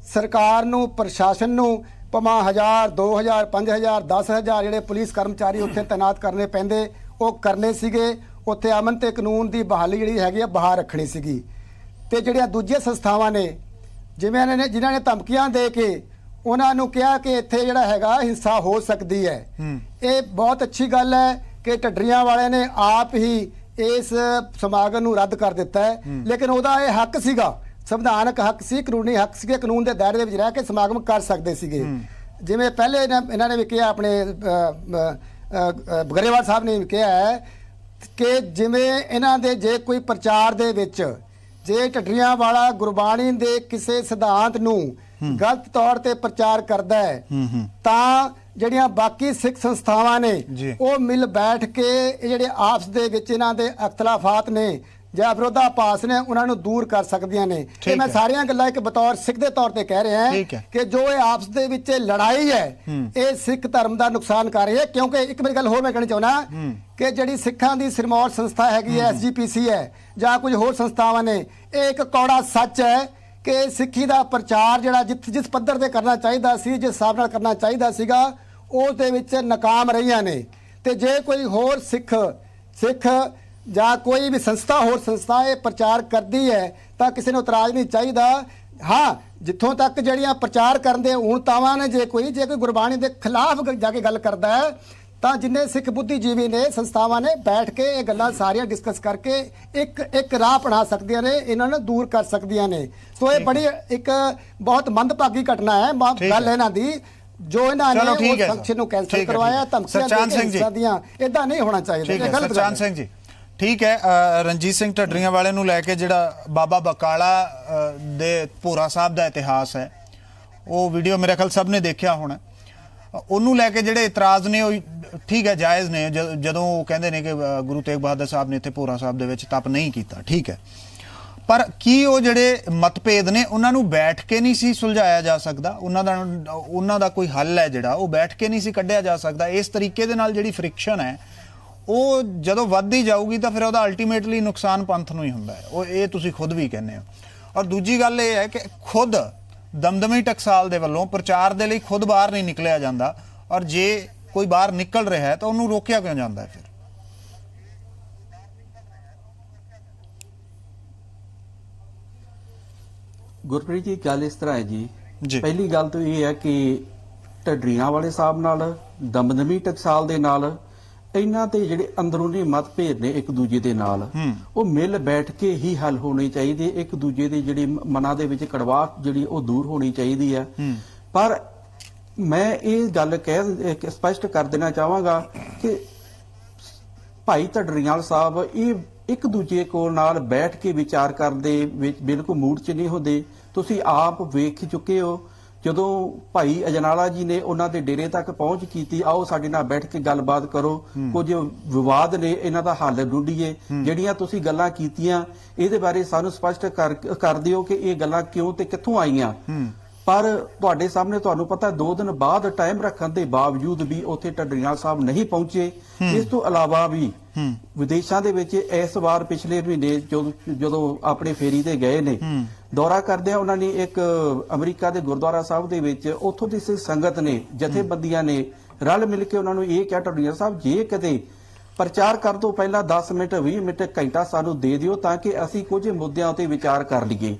सरकार नूं, प्रशासन नूं भावें 1000, 2000, 5000, 10000 जिहड़े पुलिस कर्मचारी उत्थे तैनात करने पैंदे वो करने सीगे। उत्थे अमन ते कानून की बहाली जिहड़ी हैगी बाहर रखनी सीगी। ते जिहड़ियां दूजियां संस्थावां ने जिवें जिन्हां ने धमकियां दे के उन्हां नूं कहा कि इत्थे जिहड़ा हैगा हिंसा हो सकती है, ये बहुत अच्छी गल है कि ढड्डरियां वाले ने आप ही इस समागम नूं रद्द कर दिता है। लेकिन उहदा ये हक सीगा, संविधानक हक सी, कानूनी हक सीगे, कानून के दायरे विच रह के समागम कर सकते सीगे। जिवें पहले इन्हां ने भी कहा, अपने गरेवाल साहब ने भी कहा है कि जिवें इन्हां दे जे कोई प्रचार दे विच जे ढड्डरियां वाला गुरबाणी दे किसी सिद्धांत नूं गलत तौर ते प्रचार करता है, तां ਜਿਹੜੀਆਂ ਬਾਕੀ ਸਿੱਖ ਸੰਸਥਾਵਾਂ ਨੇ ਉਹ ਮਿਲ ਬੈਠ ਕੇ ਜਿਹੜੇ ਆਪਸ ਦੇ ਵਿੱਚ ਇਹਨਾਂ ਦੇ ਅਖਤਲਾਫਾਤ ਨੇ ਜਾਂ ਵਿਰੋਧਾਭਾਸ ਨੇ ਉਹਨਾਂ ਨੂੰ ਦੂਰ ਕਰ ਸਕਦੀਆਂ ਨੇ। ਇਹ ਮੈਂ ਸਾਰੀਆਂ ਗੱਲਾਂ ਇੱਕ ਬਤੌਰ ਸਿੱਖ ਦੇ ਤੌਰ ਤੇ ਕਹਿ ਰਿਹਾ ਹਾਂ ਕਿ ਜੋ ਇਹ ਆਪਸ ਦੇ ਵਿੱਚ ਲੜਾਈ ਹੈ ਇਹ ਸਿੱਖ ਧਰਮ ਦਾ ਨੁਕਸਾਨ ਕਰ ਰਹੀ ਹੈ। ਕਿਉਂਕਿ ਇੱਕ ਮੇਰੀ ਗੱਲ ਹੋਰ ਮੈਂ ਕਹਿਣੀ ਚਾਹੁੰਦਾ ਕਿ ਜਿਹੜੀ ਸਿੱਖਾਂ ਦੀ ਸਿਰਮੌਰ ਸੰਸਥਾ ਹੈਗੀ ਹੈ, SGPC ਹੈ ਜਾਂ ਕੁਝ ਹੋਰ ਸੰਸਥਾਵਾਂ ਨੇ, ਇਹ ਇੱਕ ਕੌੜਾ ਸੱਚ ਹੈ कि सिक्खी का प्रचार जिहड़ा जिस पद्धर ते करना चाहिए सी, जिस हिसाब नाल करना चाहिए सीगा, उस दे विच नाकाम रहीआं ने। ते जे कोई होर सिख जां कोई भी संस्था होर संस्था ये प्रचार करती है तो किसी नूं इतराज़ नहीं चाहिए। हाँ, जिथों तक जिहड़ियां प्रचार करन दे हुण तावां ने, जे कोई गुरबाणी के खिलाफ जाके गल करता है ਤਾਂ ਜਿੰਨੇ ਸਿੱਖ ਬੁੱਧੀਜੀਵੀ ਨੇ ਸੰਸਥਾਵਾਂ ਨੇ ਬੈਠ ਕੇ ਇਹ ਗੱਲਾਂ ਸਾਰੀਆਂ ਡਿਸਕਸ ਕਰਕੇ ਇੱਕ ਰਾਹ ਬਣਾ ਸਕਦੀਆਂ ਨੇ, ਇਹਨਾਂ ਨੂੰ ਦੂਰ ਕਰ ਸਕਦੀਆਂ ਨੇ। ਸੋ ਇਹ ਬੜੀ ਇੱਕ ਬਹੁਤ ਮੰਦਭਾਗੀ ਘਟਨਾ ਹੈ ਗੱਲ ਇਹਨਾਂ ਦੀ, ਜੋ ਇਹਨਾਂ ਨੇ ਉਹ ਫੰਕਸ਼ਨ ਨੂੰ ਕੈਂਸਲ ਕਰਵਾਇਆ, ਧਮਕੀਆਂ ਦੀਆਂ, ਇਦਾਂ ਨਹੀਂ ਹੋਣਾ ਚਾਹੀਦਾ। ਸਰਚਾਨ ਸਿੰਘ ਜੀ, ਠੀਕ ਹੈ, ਰਣਜੀਤ ਸਿੰਘ ਢੱਡਰੀਆਂ ਵਾਲੇ ਨੂੰ ਲੈ ਕੇ ਜਿਹੜਾ ਬਾਬਾ ਬਕਾਲਾ ਦੇ ਭੋਰਾ ਸਾਹਿਬ ਦਾ ਇਤਿਹਾਸ ਹੈ, ਉਹ ਵੀਡੀਓ ਮੇਰੇ ਖਿਆਲ ਸਭ ਨੇ ਦੇਖਿਆ ਹੋਣਾ। ਉਹਨੂੰ ਲੈ ਕੇ ਜਿਹੜੇ ਇਤਰਾਜ਼ ਨੇ ਉਹ ਠੀਕ ਹੈ, ਜਾਇਜ਼ ਨੇ। ਜਦੋਂ ਉਹ ਕਹਿੰਦੇ ਨੇ ਕਿ ਗੁਰੂ ਤੇਗ ਬਹਾਦਰ ਸਾਹਿਬ ਨੇ ਇੱਥੇ ਭੋਰਾ ਸਾਹਿਬ ਦੇ ਵਿੱਚ ਤਪ ਨਹੀਂ ਕੀਤਾ, ਠੀਕ ਹੈ, ਪਰ ਕੀ ਉਹ ਜਿਹੜੇ ਮਤਭੇਦ ਨੇ ਉਹਨਾਂ ਨੂੰ ਬੈਠ ਕੇ ਨਹੀਂ ਸੀ ਸੁਲਝਾਇਆ ਜਾ ਸਕਦਾ? ਉਹਨਾਂ ਦਾ ਕੋਈ ਹੱਲ ਹੈ ਜਿਹੜਾ ਉਹ ਬੈਠ ਕੇ ਨਹੀਂ ਸੀ ਕੱਢਿਆ ਜਾ ਸਕਦਾ? ਇਸ ਤਰੀਕੇ ਦੇ ਨਾਲ ਜਿਹੜੀ ਫ੍ਰਿਕਸ਼ਨ ਹੈ ਉਹ ਜਦੋਂ ਵੱਧਦੀ ਜਾਊਗੀ ਤਾਂ ਫਿਰ ਉਹਦਾ ਅਲਟੀਮੇਟਲੀ ਨੁਕਸਾਨ ਪੰਥ ਨੂੰ ਹੀ ਹੁੰਦਾ ਹੈ। ਉਹ ਇਹ ਤੁਸੀਂ ਖੁਦ ਵੀ ਕਹਿੰਦੇ ਹੋ। ਔਰ ਦੂਜੀ ਗੱਲ ਇਹ ਹੈ ਕਿ ਖੁਦ ਦਮਦਮੀ ਟਕਸਾਲ ਦੇ ਵੱਲੋਂ ਪ੍ਰਚਾਰ ਦੇ ਲਈ ਖੁਦ ਬਾਹਰ ਨਹੀਂ ਨਿਕਲਿਆ ਜਾਂਦਾ, ਔਰ ਜੇ ਕੋਈ ਬਾਹਰ ਨਿਕਲ ਰਿਹਾ ਹੈ ਤਾਂ ਉਹਨੂੰ ਰੋਕਿਆ ਕਿਉਂ ਜਾਂਦਾ ਹੈ ਫਿਰ? ਗੁਰਪ੍ਰੀਤ ਜੀ, ਗੱਲ ਇਸ ਤਰ੍ਹਾਂ ਹੈ ਜੀ, ਪਹਿਲੀ ਗੱਲ ਤਾਂ ਇਹ ਹੈ ਕਿ ਢੱਡਰੀਆਂ ਵਾਲੇ ਸਾਹਿਬ ਨਾਲ, ਦਮਦਮੀ ਟਕਸਾਲ ਦੇ ਨਾਲ ਇਹਨਾਂ ਤੇ ਜਿਹੜੇ ਅੰਦਰੂਨੀ ਮਤਭੇਦ ਨੇ ਇੱਕ ਦੂਜੇ ਦੇ ਨਾਲ, ਉਹ ਮਿਲ ਬੈਠ ਕੇ ਹੀ ਹੱਲ ਹੋਣੇ ਚਾਹੀਦੇ। ਇੱਕ ਦੂਜੇ ਦੇ ਜਿਹੜੀ ਮਨਾਂ ਦੇ ਵਿੱਚ ਕੜਵਾਹਟ ਜਿਹੜੀ ਉਹ ਦੂਰ ਹੋਣੀ ਚਾਹੀਦੀ ਹੈ। ਪਰ ਮੈਂ ਇਹ ਗੱਲ ਸਪਸ਼ਟ ਕਰ ਦੇਣਾ ਚਾਹਾਂਗਾ ਕਿ ਭਾਈ ਢੱਡਰੀਆਂ ਸਾਹਿਬ ਇਹ ਇੱਕ ਦੂਜੇ ਕੋਲ ਨਾਲ ਬੈਠ ਕੇ ਵਿਚਾਰ ਕਰਨ ਦੇ ਵਿੱਚ ਬਿਲਕੁਲ ਮੂਡ 'ਚ ਨਹੀਂ ਹੁੰਦੇ। ਤੁਸੀਂ ਆਪ ਵੇਖ ਚੁੱਕੇ ਹੋ ਜਦੋਂ ਭਾਈ ਅਜਨਾਲਾ ਜੀ ਨੇ ਉਹਨਾਂ ਦੇ ਡੇਰੇ ਤੱਕ ਪਹੁੰਚ ਕੀਤੀ, ਆਓ ਸਾਡੇ ਨਾਲ ਬੈਠ ਕੇ ਗੱਲਬਾਤ ਕਰੋ, ਕੁਝ ਵਿਵਾਦ ਨੇ ਇਹਨਾਂ ਦਾ ਹੱਲ ਢੂੰਢੀਏ। ਜਿਹੜੀਆਂ ਤੁਸੀਂ ਗੱਲਾਂ ਕੀਤੀਆਂ ਇਹਦੇ ਬਾਰੇ ਸਾਨੂੰ ਸਪਸ਼ਟ ਕਰ ਦਿਓ ਕਿ ਇਹ ਗੱਲਾਂ ਕਿਉਂ ਤੇ ਕਿੱਥੋਂ ਆਈਆਂ। ਪਰ ਤੁਹਾਡੇ ਸਾਹਮਣੇ ਤੁਹਾਨੂੰ ਪਤਾ 2 ਦਿਨ ਬਾਅਦ ਟਾਈਮ ਰੱਖਣ ਦੇ ਬਾਵਜੂਦ ਵੀ ਉੱਥੇ ਢੱਡਰੀਆਂ ਸਾਹਿਬ ਨਹੀਂ ਪਹੁੰਚੇ। ਇਸ ਤੋਂ ਇਲਾਵਾ ਵੀ ਵਿਦੇਸ਼ਾਂ ਦੇ ਵਿੱਚ ਇਸ ਵਾਰ ਪਿਛਲੇ ਮਹੀਨੇ ਜਦੋਂ ਆਪਣੇ ਫੇਰੀ ਤੇ ਗਏ ਨੇ, ਦੌਰਾ ਕਰਦਿਆਂ ਉਹਨਾਂ ਨੇ ਇੱਕ ਅਮਰੀਕਾ ਦੇ ਗੁਰਦੁਆਰਾ ਸਾਹਿਬ ਦੇ ਵਿੱਚ ਉੱਥੋਂ ਦੀ ਸੰਗਤ ਨੇ, ਜਥੇਬੰਦੀਆਂ ਨੇ ਰਲ ਮਿਲ ਕੇ ਉਹਨਾਂ ਨੂੰ ਇਹ ਕਿਹਾ, ਢੱਡਰੀਆਂ ਸਾਹਿਬ ਜੇ ਕਦੇ ਪ੍ਰਚਾਰ ਕਰਨ ਤੋਂ ਪਹਿਲਾਂ 10 ਮਿੰਟ 20 ਮਿੰਟ ਘੰਟਾ ਸਾਨੂੰ ਦੇ ਦਿਓ ਤਾਂ ਕਿ ਅਸੀਂ ਕੁਝ ਮੁੱਦਿਆਂ ਉੱਤੇ ਵਿਚਾਰ ਕਰ ਲਈਏ।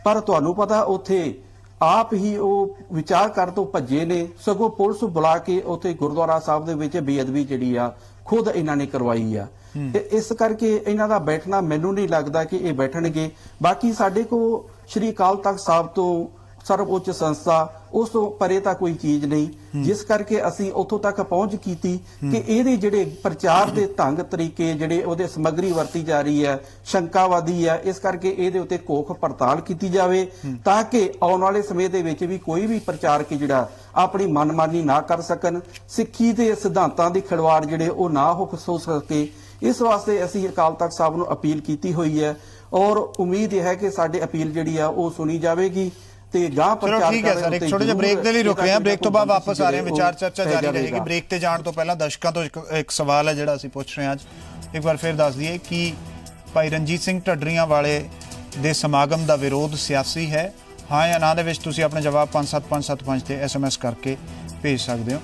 ਪਰ ਤੁਹਾਨੂੰ ਪਤਾ ਉੱਥੇ ਆਪ ਹੀ ਉਹ ਵਿਚਾਰ ਕਰਨ ਤੋਂ ਭੱਜੇ ਨੇ, ਸਗੋਂ ਪੁਲਿਸ ਬੁਲਾ ਕੇ ਉੱਥੇ ਗੁਰਦੁਆਰਾ ਸਾਹਿਬ ਦੇ ਵਿੱਚ ਬੇਅਦਬੀ ਜਿਹੜੀ ਆ ਖੁਦ ਇਹਨਾਂ ਨੇ ਕਰਵਾਈ ਆ। ਤੇ ਇਸ ਕਰਕੇ ਇਹਨਾਂ ਦਾ ਬੈਠਣਾ ਮੈਨੂੰ ਨਹੀਂ ਲੱਗਦਾ ਕਿ ਇਹ ਬੈਠਣਗੇ। ਬਾਕੀ ਸਾਡੇ ਕੋਲ ਸ਼੍ਰੀ ਅਕਾਲ ਤਖਤ ਸਾਹਿਬ ਤੋਂ ਸਰਵਉੱਚ ਸੰਸਥਾ ਉਸ ਤੋਂ ਪਰੇ ਤਾਂ ਕੋਈ ਚੀਜ਼ ਨਹੀਂ, ਜਿਸ ਕਰਕੇ ਅਸੀਂ ਉੱਥੋਂ ਤੱਕ ਪਹੁੰਚ ਕੀਤੀ ਕਿ ਇਹਦੇ ਜਿਹੜੇ ਪ੍ਰਚਾਰ ਦੇ ਢੰਗ ਤਰੀਕੇ ਜਿਹੜੇ ਉਹਦੇ ਸਮੱਗਰੀ ਵਰਤੀ ਜਾ ਰਹੀ ਹੈ ਸ਼ੰਕਾਵਾਦੀ ਹੈ। ਇਸ ਕਰਕੇ ਇਹਦੇ ਉੱਤੇ ਕੋਖ ਪੜਤਾਲ ਕੀਤੀ ਜਾਵੇ ਤਾਂ ਕਿ ਆਉਣ ਵਾਲੇ ਸਮੇਂ ਦੇ ਵਿੱਚ ਵੀ ਕੋਈ ਵੀ ਪ੍ਰਚਾਰਕ ਜਿਹੜਾ ਆਪਣੀ ਮਨਮਾਨੀ ਨਾ ਕਰ ਸਕਣ, ਸਿੱਖੀ ਦੇ ਸਿਧਾਂਤਾਂ ਦੀ ਖਿਲਵਾੜ ਜਿਹੜੇ ਉਹ ਨਾ ਹੋ ਸਕੇ। ਇਸ ਵਾਸਤੇ ਅਸੀਂ ਅਕਾਲ ਤਖਤ ਸਾਹਿਬ ਨੂੰ ਅਪੀਲ ਕੀਤੀ ਹੋਈ ਹੈ ਔਰ ਉਮੀਦ ਹੈ ਕਿ ਸਾਡੀ ਅਪੀਲ ਜਿਹੜੀ ਆ ਉਹ ਸੁਣੀ ਜਾਵੇਗੀ ਤੇ ਗਾਂ ਪ੍ਰਚਾਰ ਠੀਕ ਹੈ ਸਰ, ਇੱਕ ਛੋਟੇ ਜਿਹੇ ਬ੍ਰੇਕ ਦੇ ਲਈ ਰੁਕ ਰਹੇ ਹਾਂ। ਬ੍ਰੇਕ ਤੋਂ ਬਾਅਦ ਵਾਪਸ ਆ ਰਹੇ ਹਾਂ, ਵਿਚਾਰ ਚਰਚਾ ਜਾਰੀ ਰਹੇਗੀ। ਬ੍ਰੇਕ ਤੇ ਜਾਣ ਤੋਂ ਪਹਿਲਾਂ ਦਰਸ਼ਕਾਂ ਤੋਂ ਇੱਕ ਸਵਾਲ ਹੈ ਜਿਹੜਾ ਅਸੀਂ ਪੁੱਛ ਰਹੇ ਹਾਂ ਅੱਜ। ਇੱਕ ਵਾਰ ਫਿਰ ਦੱਸ ਦਈਏ ਕਿ ਭਾਈ ਰਣਜੀਤ ਸਿੰਘ ਢੱਡਰੀਆਂ ਵਾਲੇ ਦੇ ਸਮਾਗਮ ਦਾ ਵਿਰੋਧ ਸਿਆਸੀ ਹੈ, ਹਾਂ ਜਾਂ ਨਾ ਦੇ ਵਿੱਚ ਤੁਸੀਂ ਆਪਣੇ ਜਵਾਬ 575575 ਤੇ SMS ਕਰਕੇ ਭੇਜ ਸਕਦੇ ਹੋ।